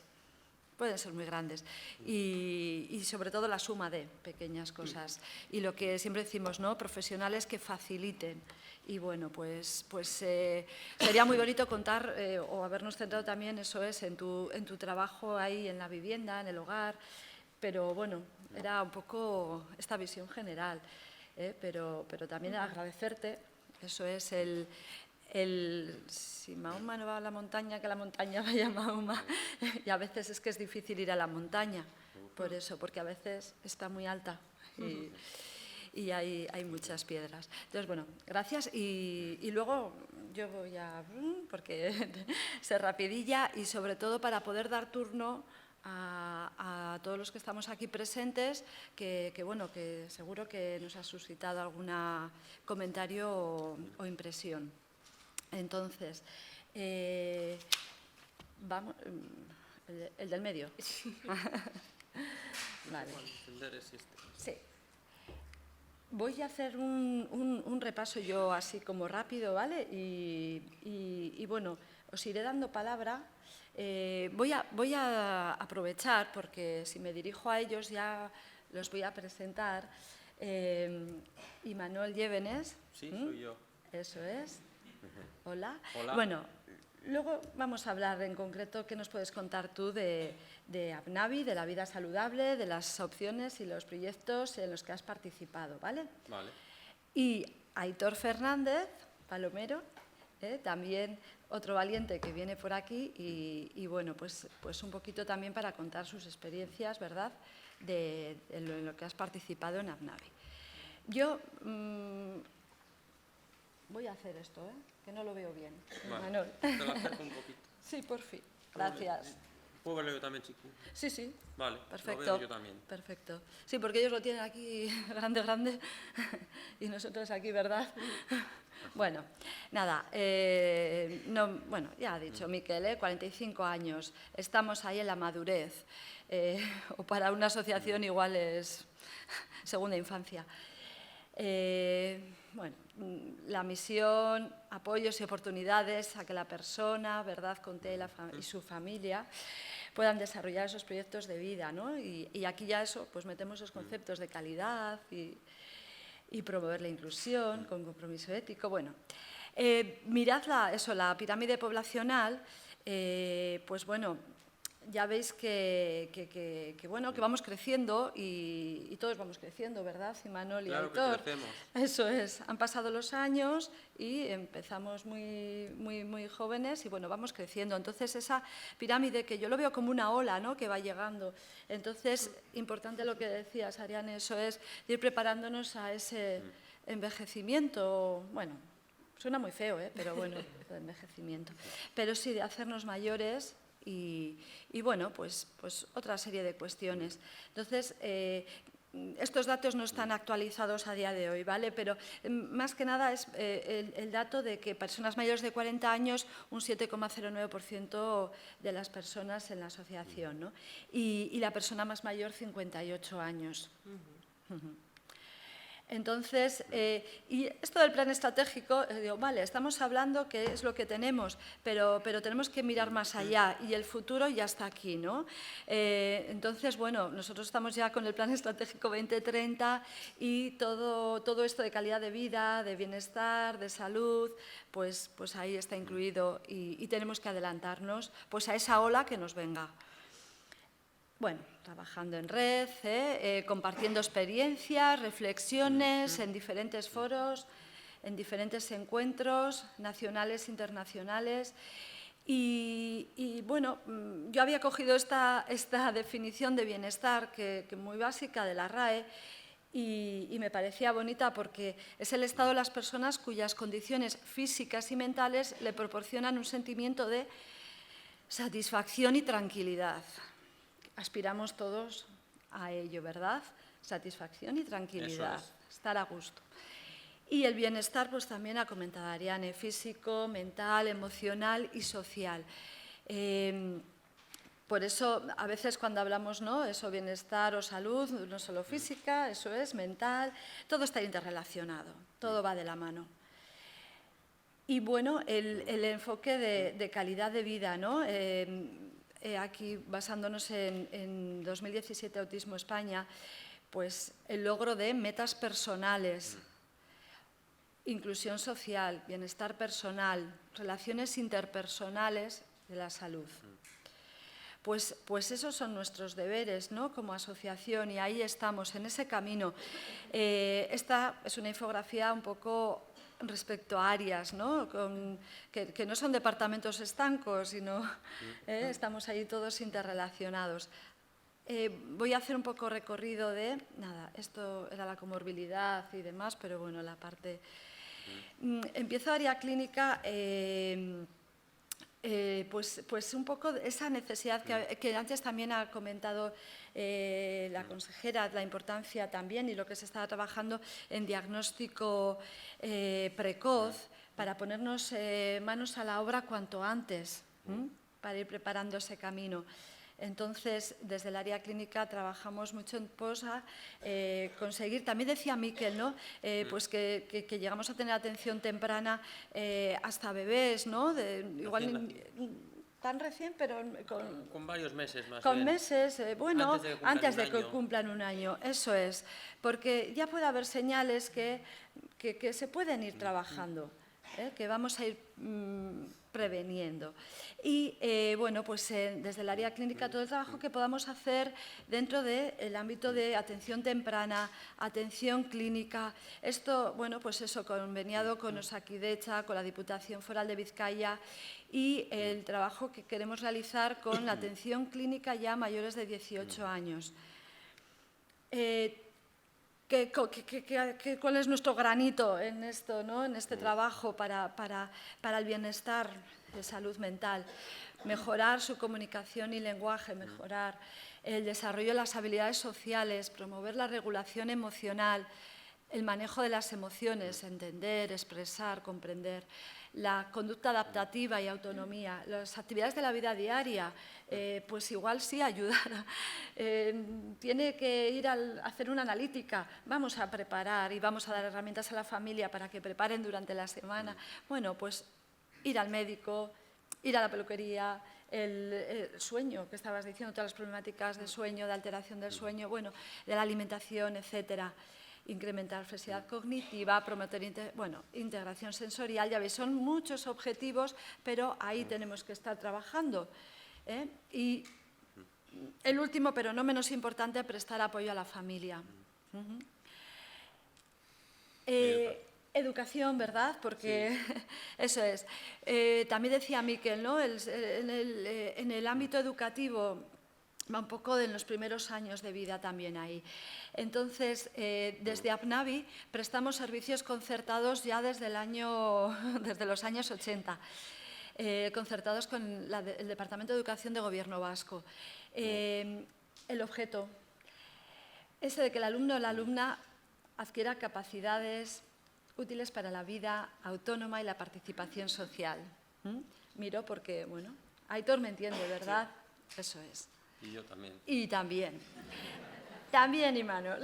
Pueden ser muy grandes y sobre todo la suma de pequeñas cosas. Y lo que siempre decimos, ¿no?, profesionales que faciliten. Y bueno, pues sería muy bonito contar o habernos centrado también, eso es, en tu trabajo ahí en la vivienda, en el hogar. Pero bueno, era un poco esta visión general. Pero también agradecerte, eso es si Mahoma no va a la montaña, que la montaña vaya a Mahoma. Y a veces es que es difícil ir a la montaña, por eso, porque a veces está muy alta y hay muchas piedras. Entonces, bueno, gracias. Y luego yo voy porque sé rapidilla, y sobre todo para poder dar turno a todos los que estamos aquí presentes, que bueno, que seguro que nos ha suscitado algún comentario o impresión. Entonces, vamos, el del medio. Vale. Sí. Voy a hacer un repaso yo así como rápido, ¿vale? Y bueno, os iré dando palabra. Voy a aprovechar, porque si me dirijo a ellos ya los voy a presentar. Imanol Llévenes. Sí, soy yo. Eso es. Hola. Hola. Bueno, luego vamos a hablar en concreto qué nos puedes contar tú de APNAVI, de la vida saludable, de las opciones y los proyectos en los que has participado, ¿vale? Vale. Y Aitor Fernández, palomero, también otro valiente que viene por aquí y bueno, pues un poquito también para contar sus experiencias, ¿verdad?, de lo que has participado en APNAVI. Yo voy a hacer esto, que no lo veo bien. Vale. Manol. Te lo acerco un poquito. Sí, por fin. Gracias. ¿Puedo verlo yo también, chico? Sí, sí. Vale, Perfecto. lo veo yo también. Perfecto. Sí, porque ellos lo tienen aquí grande, y nosotros aquí, ¿verdad? Bueno, nada, bueno, ya ha dicho Miquel, 45 años, estamos ahí en la madurez, o para una asociación igual es segunda infancia. Bueno, la misión, apoyos y oportunidades a que la persona, ¿verdad?, con TEA y su familia puedan desarrollar esos proyectos de vida, ¿no? Y aquí ya eso, pues metemos los conceptos de calidad y promover la inclusión con compromiso ético. Bueno, mirad la pirámide poblacional, pues bueno, ya veis que vamos creciendo y todos vamos creciendo, ¿verdad, Imanol y Claro Aitor? que crecemos. Eso es, han pasado los años y empezamos muy jóvenes y bueno, vamos creciendo. Entonces esa pirámide, que yo lo veo como una ola, ¿no?, que va llegando. Entonces, importante lo que decías, Ariane, eso es ir preparándonos a ese envejecimiento, bueno, suena muy feo, pero bueno, envejecimiento. Pero sí, de hacernos mayores. Y bueno, pues otra serie de cuestiones. Entonces, estos datos no están actualizados a día de hoy, ¿vale? Pero más que nada es el dato de que personas mayores de 40 años, un 7,09% de las personas en la asociación, ¿no? Y la persona más mayor, 58 años. Entonces, y esto del plan estratégico, digo, vale, estamos hablando que es lo que tenemos, pero tenemos que mirar más allá y el futuro ya está aquí, ¿no? Entonces, bueno, nosotros estamos ya con el plan estratégico 2030 y todo esto de calidad de vida, de bienestar, de salud, pues ahí está incluido y tenemos que adelantarnos pues a esa ola que nos venga. Bueno, trabajando en red, compartiendo experiencias, reflexiones en diferentes foros, en diferentes encuentros nacionales, internacionales. Y bueno, yo había cogido esta definición de bienestar, que muy básica de la RAE, y me parecía bonita porque es el estado de las personas cuyas condiciones físicas y mentales le proporcionan un sentimiento de satisfacción y tranquilidad. Aspiramos todos a ello, ¿verdad? Satisfacción y tranquilidad, estar a gusto. Y el bienestar, pues también ha comentado Ariane, físico, mental, emocional y social. Por eso, a veces cuando hablamos, ¿no? Eso, bienestar o salud, no solo física, eso es, mental, todo está interrelacionado, todo va de la mano. Y bueno, el enfoque de calidad de vida, ¿no? Aquí, basándonos en 2017 Autismo España, pues el logro de metas personales, inclusión social, bienestar personal, relaciones interpersonales de la salud. Pues esos son nuestros deberes, ¿no? Como asociación, y ahí estamos, en ese camino. Esta es una infografía un poco respecto a áreas, ¿no? Que no son departamentos estancos, sino estamos ahí todos interrelacionados. Voy a hacer un poco recorrido de, nada, esto era la comorbilidad y demás, pero bueno, la parte... Empiezo área clínica, pues un poco esa necesidad que antes también ha comentado la consejera, la importancia también y lo que se está trabajando en diagnóstico precoz para ponernos manos a la obra cuanto antes, para ir preparando ese camino. Entonces, desde el área clínica trabajamos mucho en pos a conseguir, también decía Miquel, ¿no? Pues que llegamos a tener atención temprana hasta bebés, ¿no? Igual tan recién, pero con varios meses más con bien. meses, bueno, antes de que cumplan un año, eso es, porque ya puede haber señales que se pueden ir trabajando, que vamos a ir preveniendo. Y bueno, pues desde el área clínica todo el trabajo que podamos hacer dentro del ámbito de atención temprana, atención clínica, esto, bueno, pues eso, conveniado con Osakidetza, con la Diputación Foral de Vizcaya y el trabajo que queremos realizar con la atención clínica ya a mayores de 18 años. ¿Cuál es nuestro granito en esto, ¿no? En este trabajo para el bienestar de salud mental? Mejorar su comunicación y lenguaje, mejorar el desarrollo de las habilidades sociales, promover la regulación emocional, el manejo de las emociones, entender, expresar, comprender, la conducta adaptativa y autonomía, las actividades de la vida diaria, pues igual sí ayudar. Tiene que ir a hacer una analítica, vamos a preparar y vamos a dar herramientas a la familia para que preparen durante la semana. Bueno, pues ir al médico, ir a la peluquería, el sueño, que estabas diciendo, todas las problemáticas de sueño, de alteración del sueño, bueno, de la alimentación, etcétera. Incrementar flexibilidad cognitiva, promover integración sensorial, ya veis, son muchos objetivos, pero ahí tenemos que estar trabajando. Y el último, pero no menos importante, prestar apoyo a la familia. Educación, ¿verdad? Porque sí. Eso es. También decía Miquel, ¿no? En el ámbito educativo, va un poco en los primeros años de vida también ahí. Entonces, desde APNAVI prestamos servicios concertados ya desde los años 80, concertados con el Departamento de Educación de Gobierno Vasco. El objeto, ese de que el alumno o la alumna adquiera capacidades útiles para la vida autónoma y la participación social. Miro porque, bueno, Aitor me entiende, ¿verdad? Sí. Eso es. Y yo también. Y también. También Imanol.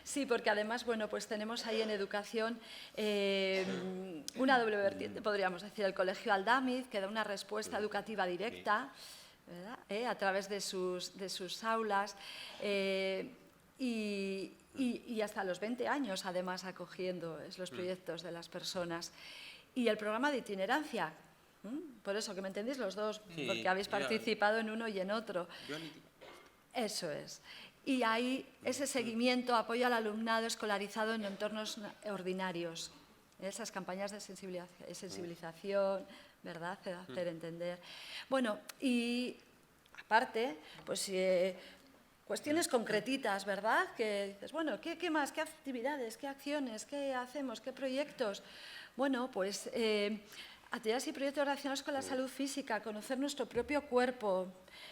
Sí, porque además, bueno, pues tenemos ahí en educación una doble vertiente, podríamos decir, el Colegio Aldamiz, que da una respuesta educativa directa, ¿verdad? A través de sus aulas, y hasta los 20 años, además, acogiendo los proyectos de las personas. Y el programa de itinerancia, por eso que me entendéis los dos, Sí, porque habéis participado en uno y en otro. Eso es. Y ahí ese seguimiento, apoyo al alumnado escolarizado en entornos ordinarios. Esas campañas de sensibilización, ¿verdad? De hacer entender. Bueno, y aparte, pues cuestiones concretitas, ¿verdad? Que dices, bueno, ¿qué más? ¿Qué actividades? ¿Qué acciones? ¿Qué hacemos? ¿Qué proyectos? Bueno, pues actividades y proyectos relacionados con la salud física, conocer nuestro propio cuerpo,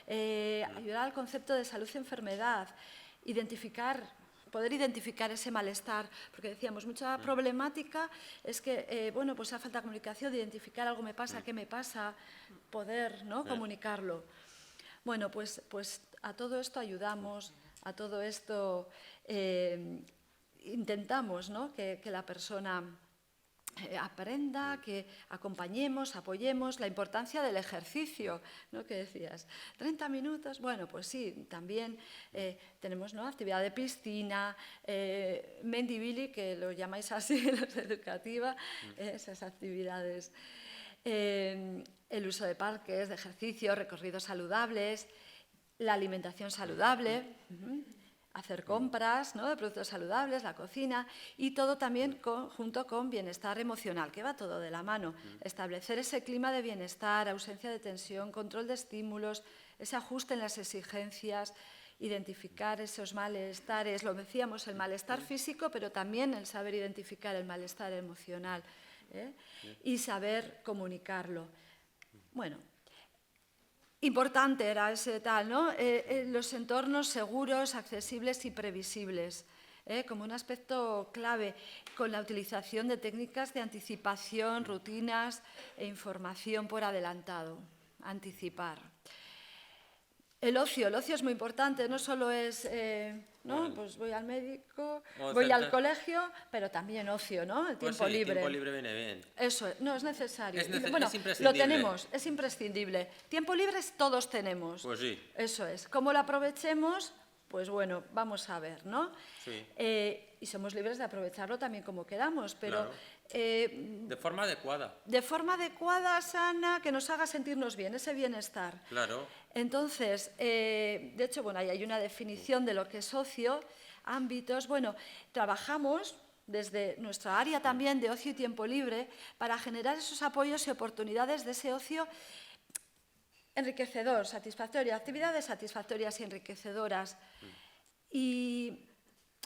ayudar al concepto de salud y enfermedad, poder identificar ese malestar, porque decíamos, mucha problemática es que, bueno, pues hace falta comunicación, de identificar algo me pasa, qué me pasa, poder, ¿no?, comunicarlo. Bueno, pues a todo esto ayudamos, a todo esto intentamos, ¿no?, que la persona aprenda, que acompañemos, apoyemos, la importancia del ejercicio, ¿no?, que decías, 30 minutos, bueno, pues sí, también tenemos, ¿no?, actividad de piscina, Mendibili, que lo llamáis así los de educativa, esas actividades, el uso de parques, de ejercicio, recorridos saludables, la alimentación saludable, hacer compras, ¿no?, de productos saludables, la cocina, y todo también junto con bienestar emocional, que va todo de la mano. Establecer ese clima de bienestar, ausencia de tensión, control de estímulos, ese ajuste en las exigencias, identificar esos malestares, lo decíamos, el malestar físico, pero también el saber identificar el malestar emocional, y saber comunicarlo. Bueno, importante era ese tal, ¿no? Los entornos seguros, accesibles y previsibles, como un aspecto clave, con la utilización de técnicas de anticipación, rutinas e información por adelantado, anticipar. El ocio es muy importante, no solo es, ¿no?, pues voy al médico, voy al colegio, pero también ocio, ¿no?, el tiempo libre. El tiempo libre viene bien. Eso, no, es necesario. Bueno, es imprescindible. Lo tenemos, es imprescindible. Tiempo libre todos tenemos. Pues sí. Eso es. ¿Cómo lo aprovechemos? Pues bueno, vamos a ver, ¿no? Sí. Y somos libres de aprovecharlo también como queramos, pero... Claro. De forma adecuada. De forma adecuada, sana, que nos haga sentirnos bien, ese bienestar. Claro. Entonces, de hecho, bueno, ahí hay una definición de lo que es ocio, ámbitos. Bueno, trabajamos desde nuestra área también de ocio y tiempo libre para generar esos apoyos y oportunidades de ese ocio enriquecedor, satisfactorio, actividades satisfactorias y enriquecedoras. Y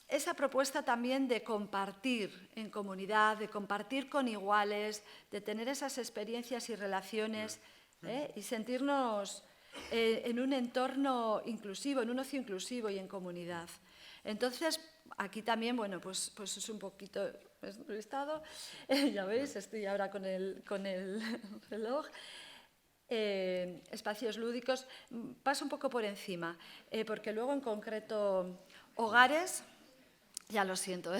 esa propuesta también de compartir en comunidad, de compartir con iguales, de tener esas experiencias y relaciones, y sentirnos en un entorno inclusivo, en un ocio inclusivo y en comunidad. Entonces, aquí también, bueno, pues es un poquito listado, ya veis, estoy ahora con el reloj. Espacios lúdicos, paso un poco por encima, porque luego en concreto hogares, ya lo siento,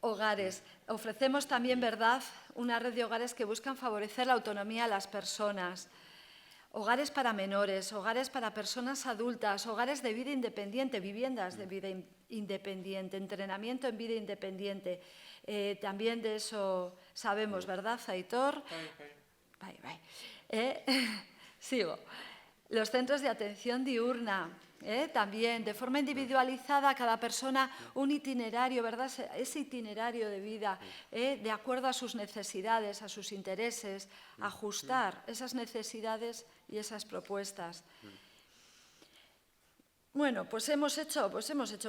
hogares, ofrecemos también, ¿verdad?, una red de hogares que buscan favorecer la autonomía de las personas, hogares para menores, hogares para personas adultas, hogares de vida independiente, viviendas de vida independiente, entrenamiento en vida independiente, también de eso sabemos, ¿verdad, Aitor? Sigo. Los centros de atención diurna, también de forma individualizada, cada persona un itinerario, ¿verdad? Ese itinerario de vida, de acuerdo a sus necesidades, a sus intereses, ajustar esas necesidades y esas propuestas. Bueno, pues hemos hecho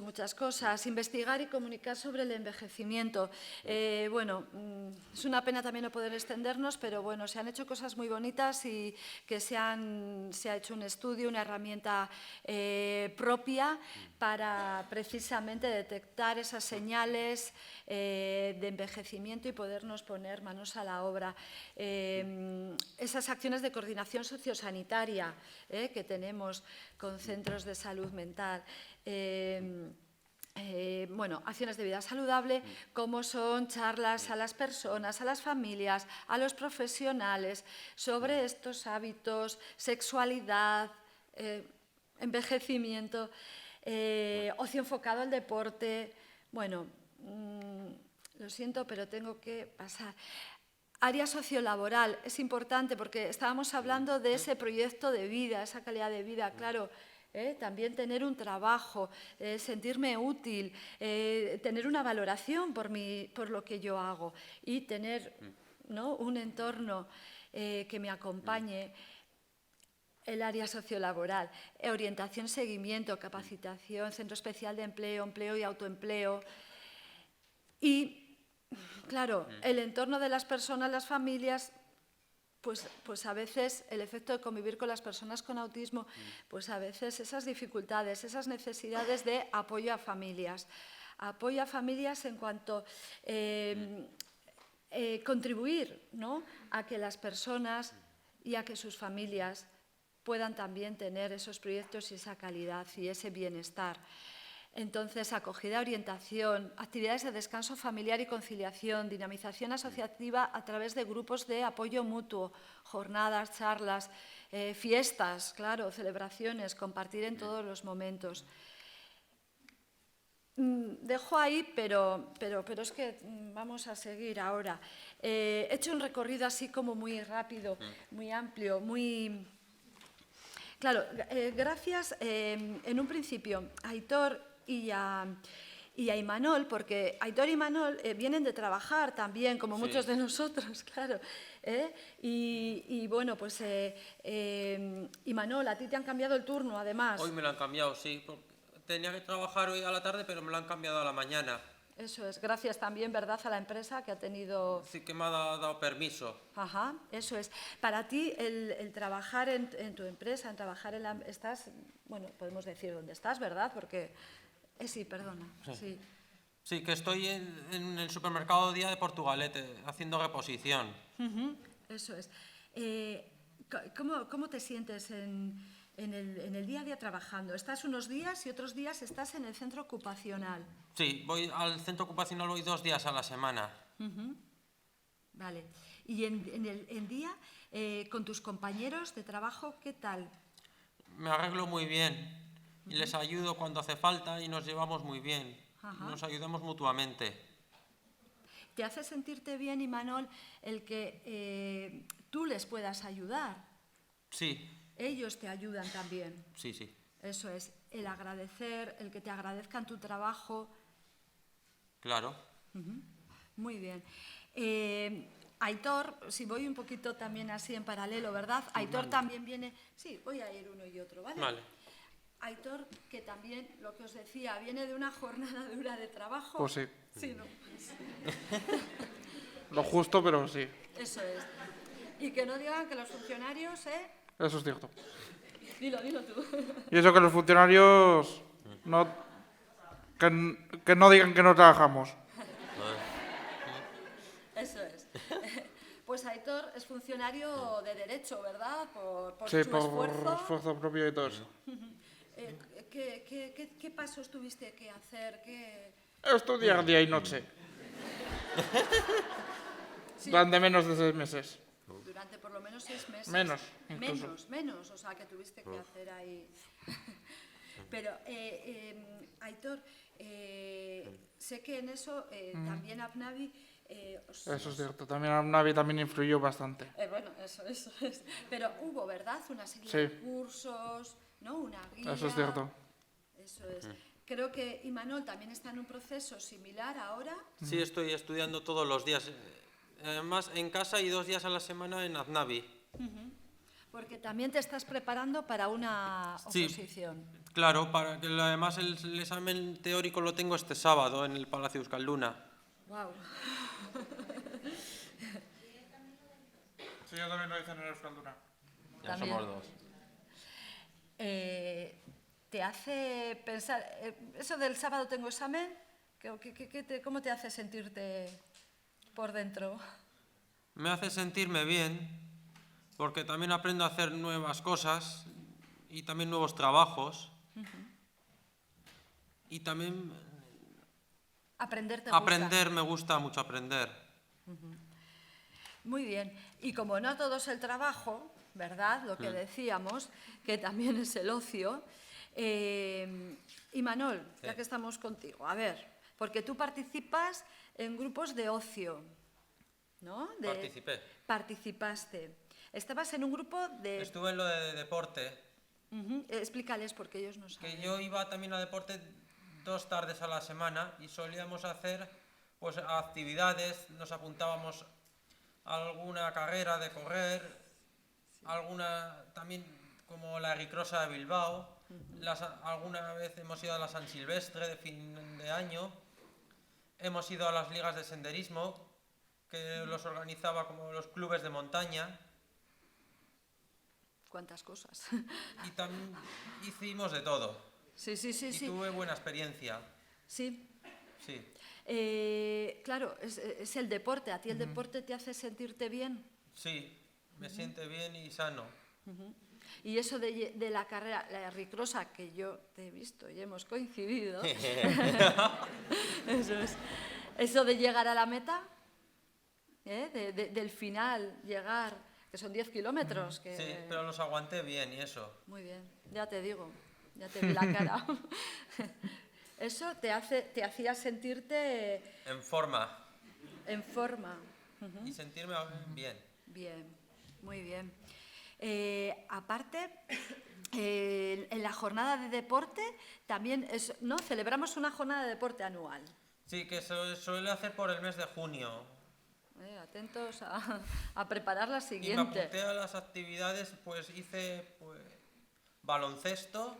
muchas cosas, investigar y comunicar sobre el envejecimiento. Bueno, es una pena también no poder extendernos, pero bueno, se han hecho cosas muy bonitas y que se ha hecho un estudio, una herramienta propia para precisamente detectar esas señales de envejecimiento y podernos poner manos a la obra. Esas acciones de coordinación sociosanitaria que tenemos con centros de salud mental. Bueno, acciones de vida saludable, como son charlas a las personas, a las familias, a los profesionales, sobre estos hábitos, sexualidad, envejecimiento, ocio enfocado al deporte. Bueno, lo siento, pero tengo que pasar. Área sociolaboral es importante porque estábamos hablando de ese proyecto de vida, esa calidad de vida, claro. También tener un trabajo, sentirme útil, tener una valoración por lo que yo hago y tener, ¿no?, un entorno que me acompañe. El área sociolaboral, orientación, seguimiento, capacitación, centro especial de empleo, empleo y autoempleo. Y, claro, el entorno de las personas, las familias, pues a veces el efecto de convivir con las personas con autismo, pues a veces esas dificultades, esas necesidades de apoyo a familias. Apoyo a familias en cuanto contribuir, ¿no?, a que las personas y a que sus familias puedan también tener esos proyectos y esa calidad y ese bienestar. Entonces, acogida, orientación, actividades de descanso familiar y conciliación, dinamización asociativa a través de grupos de apoyo mutuo, jornadas, charlas, fiestas, claro, celebraciones, compartir en todos los momentos. Dejo ahí, pero es que vamos a seguir ahora. He hecho un recorrido así como muy rápido, muy amplio, muy... Claro, gracias en un principio a Aitor y a Imanol, porque Aitor y Imanol vienen de trabajar también, como muchos de nosotros, claro. Y bueno, pues Imanol, a ti te han cambiado el turno, además. Hoy me lo han cambiado, sí. Tenía que trabajar hoy a la tarde, pero me lo han cambiado a la mañana. Eso es, gracias también, ¿verdad?, a la empresa que ha tenido... Sí, que me ha dado permiso. Ajá, eso es. Para ti, el trabajar en tu empresa, trabajar en la... Estás, bueno, podemos decir dónde estás, ¿verdad? Porque... sí, perdona, sí. Sí, que estoy en el supermercado Día de Portugalete, haciendo reposición. Eso es. ¿Cómo te sientes en el día a día trabajando? ¿Estás unos días y otros días estás en el centro ocupacional? Sí, voy al centro ocupacional 2 días a la semana. Vale. ¿Y en el día, con tus compañeros de trabajo, qué tal? Me arreglo muy bien y les ayudo cuando hace falta y nos llevamos muy bien. Nos ayudamos mutuamente. ¿Te hace sentirte bien, Imanol, el que tú les puedas ayudar? Sí. Ellos te ayudan también. Sí, sí. Eso es, el agradecer, el que te agradezcan tu trabajo. Claro. Muy bien. Aitor, si voy un poquito también así en paralelo, ¿verdad? Aitor también viene... Sí, voy a ir uno y otro, ¿vale? Vale. Aitor, que también, lo que os decía, viene de una jornada dura de trabajo. Pues sí. Sí, ¿no? Lo justo, pero sí. Eso es. Y que no digan que los funcionarios, Eso es cierto. Dilo tú. Y eso que los funcionarios no... Que no digan que no trabajamos. Eso es. Pues Aitor es funcionario de Derecho, ¿verdad? Por Sí, su por esfuerzo. propio y todo eso. ¿Qué pasos tuviste que hacer? Estudiar día y noche. Sí. Durante menos de 6 meses. Durante por lo menos 6 meses. Menos, incluso. Menos, o sea, que tuviste que hacer ahí... Pero, Aitor, sé que en eso también APNAVI... Eso es cierto, también APNAVI también influyó bastante. Bueno, eso es. Pero hubo, ¿verdad? Una serie de cursos, ¿no? Una guía... Eso es cierto. Eso es. Creo que Imanol también está en un proceso similar ahora. Sí, estoy estudiando todos los días. Además, en casa y 2 días a la semana en APNAVI. Porque también te estás preparando para una oposición. Sí, claro, para que además el examen teórico lo tengo este sábado en el Palacio Euskalduna. Wow. Sí, yo también lo hice en el Euskalduna. Ya somos 2. ¿Te hace pensar, eso del sábado tengo examen, cómo te hace sentirte por dentro? Me hace sentirme bien, porque también aprendo a hacer nuevas cosas y también nuevos trabajos. Y también Aprender te gusta. aprender, me gusta mucho aprender. Aprender me gusta mucho aprender. Muy bien. Y como no todo es el trabajo, ¿verdad? Lo que decíamos, que también es el ocio. Y Manol, ya que estamos contigo, a ver, porque tú participas en grupos de ocio, ¿no? Participé. Participaste. Estabas en un grupo de... Estuve en lo de deporte, Explícales porque ellos no saben. que yo iba también a deporte 2 tardes a la semana y solíamos hacer pues actividades, nos apuntábamos a alguna carrera de correr, alguna también como la Ricrosa de Bilbao, alguna vez hemos ido a la San Silvestre de fin de año, hemos ido a las ligas de senderismo, que los organizaba como los clubes de montaña. ¿Cuántas cosas? Y también hicimos de todo. Sí. Y tuve buena experiencia. Sí. Sí. Claro, es el deporte. ¿A ti el deporte te hace sentirte bien? Sí, me siente bien y sano. Y eso de la carrera, la Ricrosa, que yo te he visto y hemos coincidido, eso de llegar a la meta, del final, llegar, que son 10 kilómetros. Que... Sí, pero los aguanté bien y eso. Muy bien, ya te digo, ya te vi la cara. Eso te hacía sentirte... En forma. En forma. Y sentirme bien. Bien, muy bien. Aparte, en la jornada de deporte también ¿no? Celebramos una jornada de deporte anual. Sí, que se suele hacer por el mes de junio. Atentos a preparar la Y siguiente. me apunté a las actividades, pues hice baloncesto,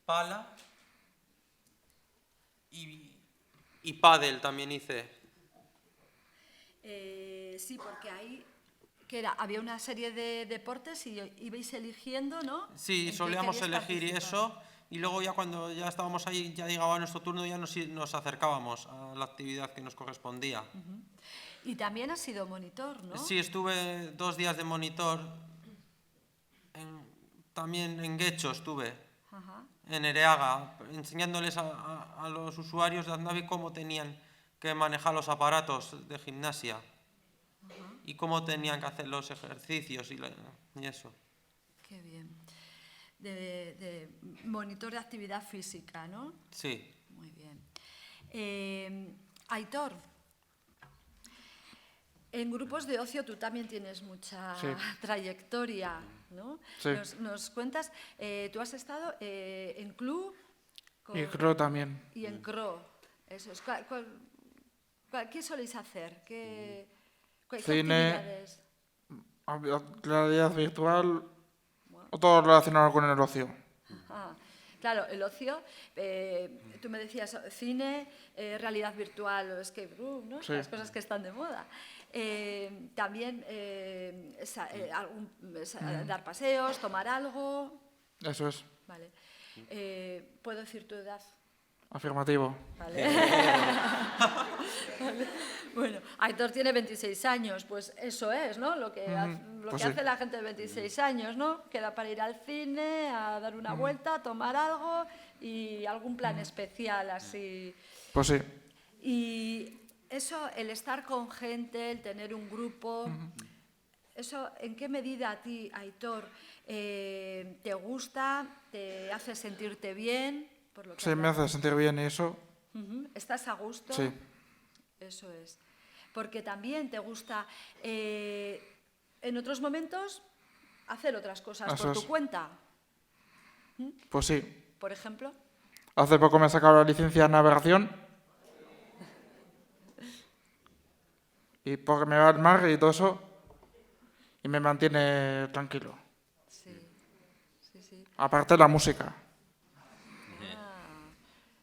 pala y pádel también hice. Sí, porque ahí había una serie de deportes y ibais eligiendo, ¿no? Sí, solíamos elegir eso y luego ya cuando ya estábamos ahí, ya llegaba nuestro turno, ya nos acercábamos a la actividad que nos correspondía. Y también has sido monitor, ¿no? Sí, estuve 2 días de monitor, también en Guecho estuve, en Ereaga, enseñándoles a los usuarios de Aznavi cómo tenían que manejar los aparatos de gimnasia y cómo tenían que hacer los ejercicios y eso. Qué bien. De monitor de actividad física, ¿no? Sí. Muy bien. Aitor, en grupos de ocio tú también tienes mucha trayectoria, ¿no? Sí. Nos cuentas, tú has estado en club... Y CRO también. Y en CRO, eso es. ¿Qué soléis hacer? ¿Qué Cine, actividades? realidad virtual, o todo relacionado con el ocio. Claro, el ocio, tú me decías cine, realidad virtual o escape room, ¿no? Sí. Las cosas que están de moda. También dar paseos, tomar algo. Eso es. Vale. ¿Puedo decir tu edad? Afirmativo. Vale. Vale. Bueno, Aitor tiene 26 años, pues eso es, ¿no? Lo que hace la gente de 26 años, ¿no? Queda para ir al cine, a dar una vuelta, a tomar algo y algún plan especial así. Pues sí. Y eso, el estar con gente, el tener un grupo, eso, ¿en qué medida a ti, Aitor, te gusta, te hace sentirte bien? Por lo que Sí, me hace sentir bien y eso. ¿Estás a gusto? Sí. Eso es. Porque también te gusta, en otros momentos, hacer otras cosas Eso por tu es. cuenta. Pues sí. Por ejemplo. Hace poco me he sacado la licencia en navegación. Y porque me va al mar y todo eso. Y me mantiene tranquilo. Sí. Aparte la música.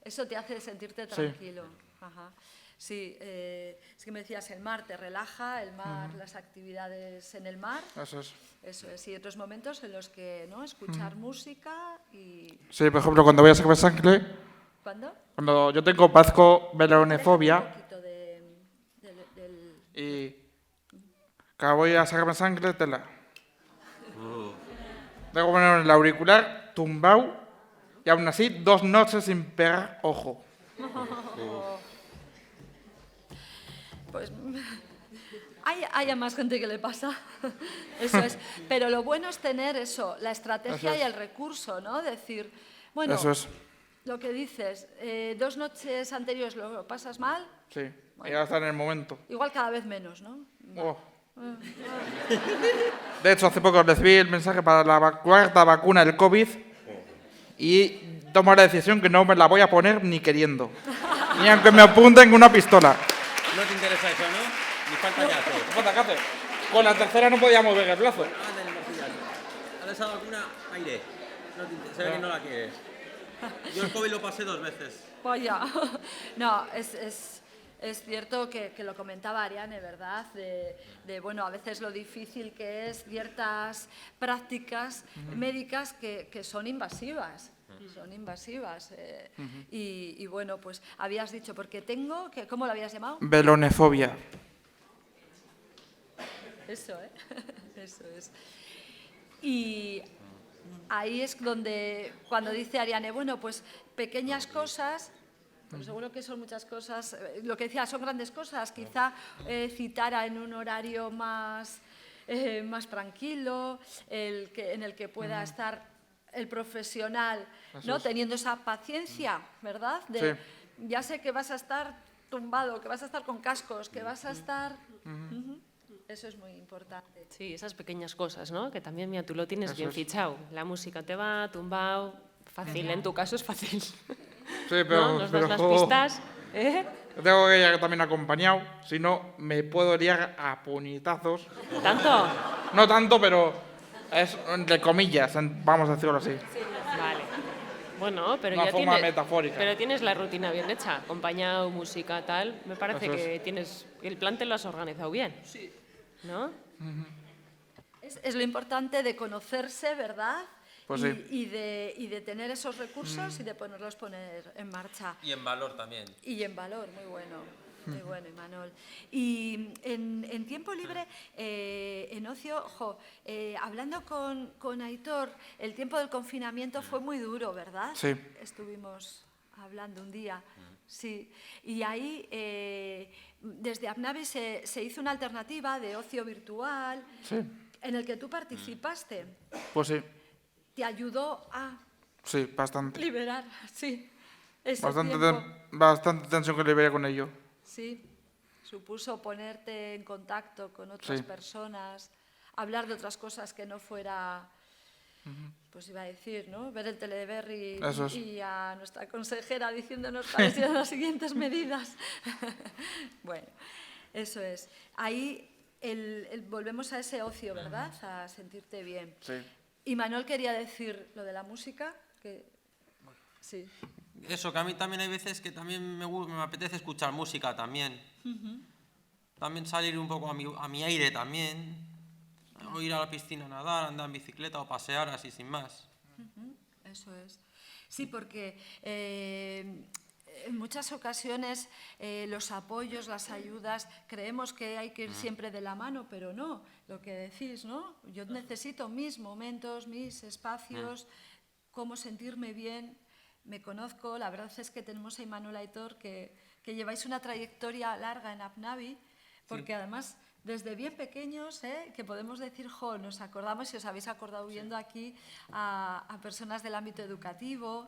Eso te hace sentirte tranquilo. Ajá. Sí, es que me decías, el mar te relaja, el mar, las actividades en el mar. Eso es. Eso es. Y otros momentos en los que, ¿no? Escuchar música y... Sí, por ejemplo, cuando voy a sacar sangre. ¿Cuándo? Cuando yo padezco veloronefobia. Un poquito del... Y cada voy a sacarme sangre, tela. Tengo que poner el auricular tumbado y aún así 2 noches sin pegar ojo. Pues hay a más gente que le pasa, eso es. Pero lo bueno es tener eso, la estrategia y el recurso, ¿no? Decir, bueno, Eso es. lo que dices, 2 noches anteriores lo pasas mal, Sí, y ya está en el momento. igual cada vez menos, ¿no? Oh. De hecho, hace poco recibí el mensaje para la 4ª vacuna del COVID y tomo la decisión que no me la voy a poner ni queriendo. Ni aunque me apunten con una pistola. No te interesa eso, ¿no? Ni falta que hacer. Falta que hacer. Con la tercera no podíamos ver el brazo. Ahora esa vacuna, aire. No te interesa, se ve que no la quieres. Yo el COVID lo pasé 2 veces. Vaya. No, es cierto que lo comentaba Ariane, ¿verdad? De, bueno, a veces lo difícil que es ciertas prácticas médicas que son invasivas. Son invasivas. Y bueno, pues habías dicho, porque tengo, ¿cómo lo habías llamado? Velonefobia. Eso, ¿eh? Eso es. Y ahí es donde, cuando dice Ariane, bueno, pues pequeñas cosas, pero seguro que son muchas cosas, lo que decía, son grandes cosas, quizá citara en un horario más tranquilo, en el que pueda estar el profesional, ¿no? Teniendo esa paciencia, ¿verdad? De, Sí. Ya sé que vas a estar tumbado, que vas a estar con cascos, que vas a estar... Eso es muy importante. Sí, esas pequeñas cosas, ¿no? Que también, mira, tú lo tienes Eso bien es. fichado. La música te va, tumbado, fácil. En tu caso es fácil. Sí, pero, ¿No? Nos das las pero pistas. ¿Eh? tengo que ir también acompañado, si no me puedo liar a puñetazos. ¿Tanto? No tanto, pero es entre comillas, vamos a decirlo así. Vale. Bueno, pero Una ya forma tienes, metafórica. pero tienes la rutina bien hecha, acompañado, música, tal. Me parece Eso es. que tienes el plan te lo has organizado bien. Sí. ¿No? Es lo importante de conocerse, ¿verdad? Pues y, sí. y de tener esos recursos y de poner en marcha. Y en valor también. Y en valor, muy bueno. Muy bueno, Imanol. Y en tiempo libre, en ocio, hablando con Aitor, el tiempo del confinamiento fue muy duro, ¿verdad? Sí. Estuvimos hablando un día, sí. Y ahí, desde APNAVI se hizo una alternativa de ocio virtual, Sí, en el que tú participaste. pues sí, Te ayudó a sí, bastante. liberar, sí, ese Bastante, tiempo. bastante tensión que liberé con ello. Sí, supuso ponerte en contacto con otras Sí. personas, hablar de otras cosas que no fuera, pues iba a decir, ¿no? Ver el Teleberry Eso es. y a nuestra consejera diciéndonos cuáles eran las siguientes medidas. Bueno, eso es. Ahí volvemos a ese ocio, ¿verdad? A sentirte bien. Sí. Y Manuel quería decir lo de la música, que sí. Eso, que a mí también hay veces que también me apetece escuchar música también. También salir un poco a mi aire también. O ir a la piscina a nadar, andar en bicicleta o pasear así sin más. Eso es. Sí, porque en muchas ocasiones los apoyos, las ayudas, creemos que hay que ir siempre de la mano, pero no, lo que decís, ¿no? Yo necesito mis momentos, mis espacios, cómo sentirme bien, me conozco. La verdad es que tenemos a Imanol Aitor, que lleváis una trayectoria larga en APNAVI, porque además desde bien pequeños, que podemos decir, nos acordamos, si os habéis acordado viendo aquí a personas del ámbito educativo,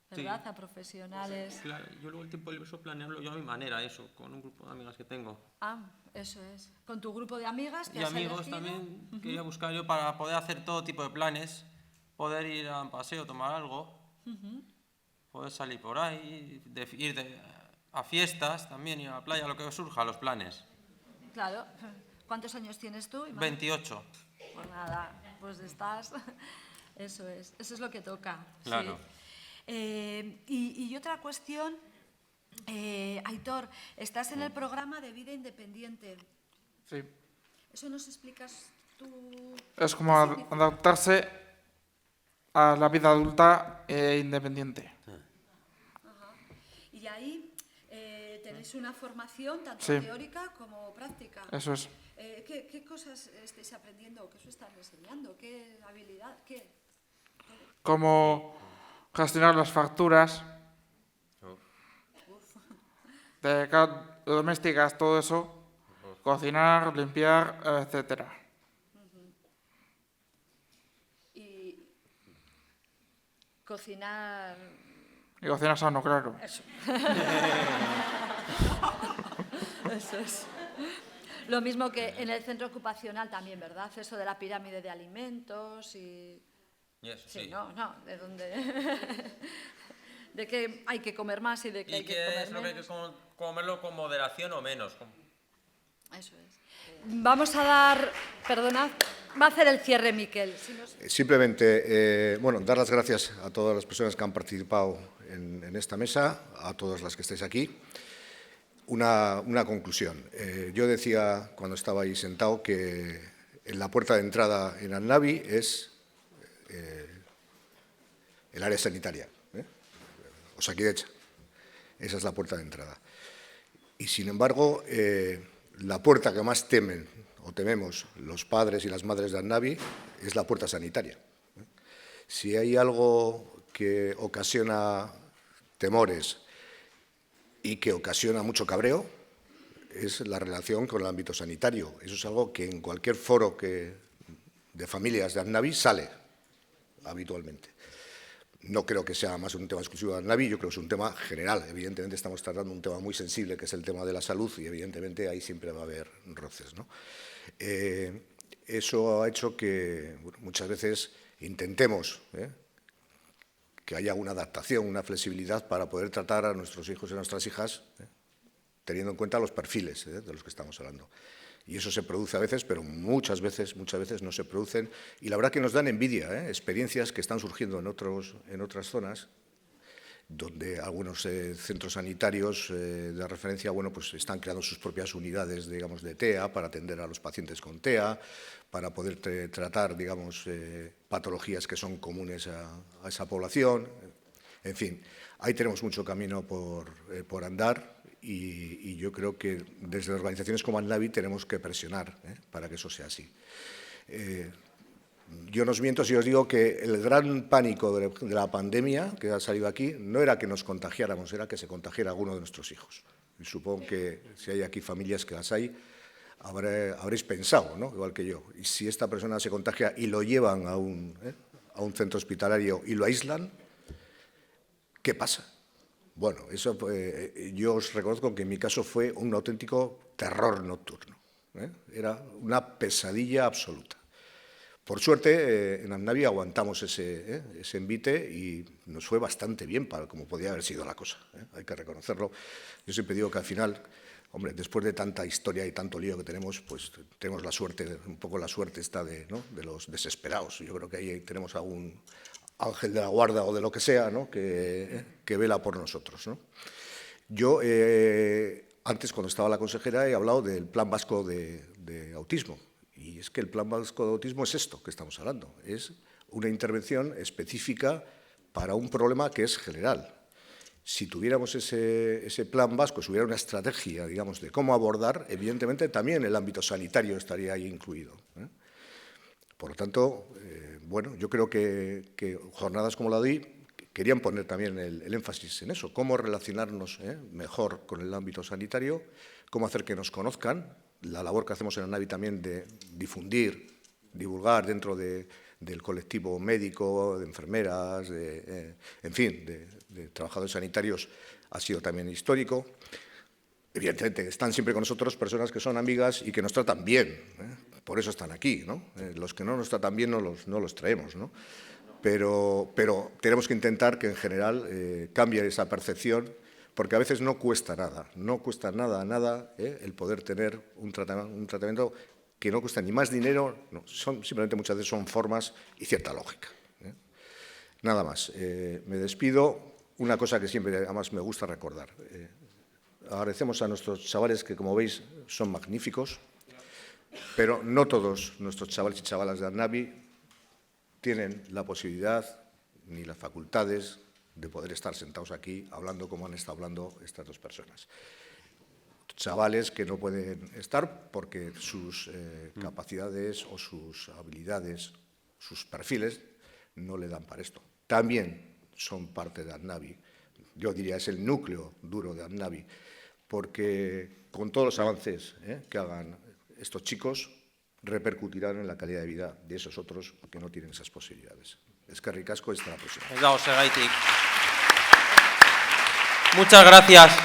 ¿verdad? Sí. A profesionales. Claro, yo luego el tiempo libre suelo planearlo yo a mi manera, eso, con un grupo de amigas que tengo. Ah, eso es. Con tu grupo de amigas que Y has amigos elegido. también, quería buscar yo para poder hacer todo tipo de planes, poder ir a un paseo, tomar algo, poder salir por ahí, ir a fiestas también, ir a la playa, lo que os surja, los planes. Claro. ¿Cuántos años tienes tú, Imanol? 28. Pues nada, pues estás... Eso es lo que toca. Claro. Sí. Y otra cuestión, Aitor, estás en el programa de vida independiente. Sí. ¿Eso nos explicas tú? Es como adaptarse a la vida adulta e independiente. Y ahí tenéis una formación tanto Sí. teórica como práctica. Eso es. ¿Qué cosas estáis aprendiendo? ¿Qué os están enseñando? ¿Qué habilidad? ¿Qué? Como gestionar las facturas, domésticas, todo eso, cocinar, limpiar, etcétera. Y cocinar... Y cocinar sano, claro. Eso. Eso es. Lo mismo que en el centro ocupacional también, ¿verdad? Eso de la pirámide de alimentos y... Sí, no, de dónde... de que hay que comer más y de que hay que comer menos. Y que hay que comerlo con moderación o menos. Eso es. Vamos a dar... Perdonad, va a hacer el cierre Miquel. Si no... Simplemente, dar las gracias a todas las personas que han participado en esta mesa, a todas las que estáis aquí. Una conclusión. Yo decía, cuando estaba ahí sentado, que en la puerta de entrada en Annabi es el área sanitaria, Osakidetza. Esa es la puerta de entrada. Y, sin embargo, la puerta que más temen o tememos los padres y las madres de Annabi es la puerta sanitaria. Si hay algo que ocasiona temores y que ocasiona mucho cabreo, es la relación con el ámbito sanitario. Eso es algo que en cualquier foro de familias de Annabi sale habitualmente. No creo que sea más un tema exclusivo de Annabi, yo creo que es un tema general. Evidentemente estamos tratando un tema muy sensible, que es el tema de la salud, y evidentemente ahí siempre va a haber roces, ¿no? Eso ha hecho que muchas veces intentemos que haya una adaptación, una flexibilidad para poder tratar a nuestros hijos y a nuestras hijas, teniendo en cuenta los perfiles de los que estamos hablando. Y eso se produce a veces, pero muchas veces no se producen. Y la verdad que nos dan envidia, experiencias que están surgiendo en otras zonas, donde algunos centros sanitarios de referencia, pues están creando sus propias unidades, digamos, de TEA para atender a los pacientes con TEA, para poder tratar, digamos, patologías que son comunes a esa población. En fin, ahí tenemos mucho camino por andar y yo creo que desde organizaciones como Annabi tenemos que presionar para que eso sea así. Yo no os miento si os digo que el gran pánico de la pandemia que ha salido aquí no era que nos contagiáramos, era que se contagiara alguno de nuestros hijos. Y supongo que si hay aquí familias que las hay, habréis pensado, ¿no? Igual que yo. Y si esta persona se contagia y lo llevan a un centro hospitalario y lo aíslan, ¿qué pasa? Bueno, eso yo os reconozco que en mi caso fue un auténtico terror nocturno. Era una pesadilla absoluta. Por suerte, en Annabi aguantamos ese envite y nos fue bastante bien para como podía haber sido la cosa. Hay que reconocerlo. Yo siempre digo que al final, hombre, después de tanta historia y tanto lío que tenemos, pues tenemos la suerte, un poco la suerte está de los desesperados. Yo creo que ahí tenemos algún ángel de la guarda o de lo que sea, ¿no? que vela por nosotros, ¿no? Yo, antes, cuando estaba la consejera, he hablado del Plan Vasco de Autismo. Y es que el Plan Vasco de Autismo es esto que estamos hablando, es una intervención específica para un problema que es general. Si tuviéramos ese plan vasco, si hubiera una estrategia, digamos, de cómo abordar, evidentemente también el ámbito sanitario estaría ahí incluido. Por lo tanto, yo creo que jornadas como la de hoy querían poner también el énfasis en eso, cómo relacionarnos mejor con el ámbito sanitario, cómo hacer que nos conozcan, la labor que hacemos en Annabi también de divulgar dentro del colectivo médico, de enfermeras, en fin, de trabajadores sanitarios, ha sido también histórico. Evidentemente, están siempre con nosotros personas que son amigas y que nos tratan bien, por eso están aquí, ¿no? Los que no nos tratan bien no los traemos, ¿no? Pero tenemos que intentar que en general cambie esa percepción, porque a veces no cuesta nada el poder tener un tratamiento que no cuesta ni más dinero, simplemente muchas veces son formas y cierta lógica. Nada más, me despido. Una cosa que siempre además me gusta recordar. Agradecemos a nuestros chavales que, como veis, son magníficos, pero no todos nuestros chavales y chavalas de Annabi tienen la posibilidad ni las facultades de poder estar sentados aquí hablando como han estado hablando estas dos personas. Chavales que no pueden estar porque sus capacidades o sus habilidades, sus perfiles, no le dan para esto. También son parte de ADNAVI. Yo diría es el núcleo duro de ADNAVI, porque con todos los avances que hagan estos chicos, repercutirán en la calidad de vida de esos otros que no tienen esas posibilidades. Eskerrik asko, hasta la próxima. Muchas gracias.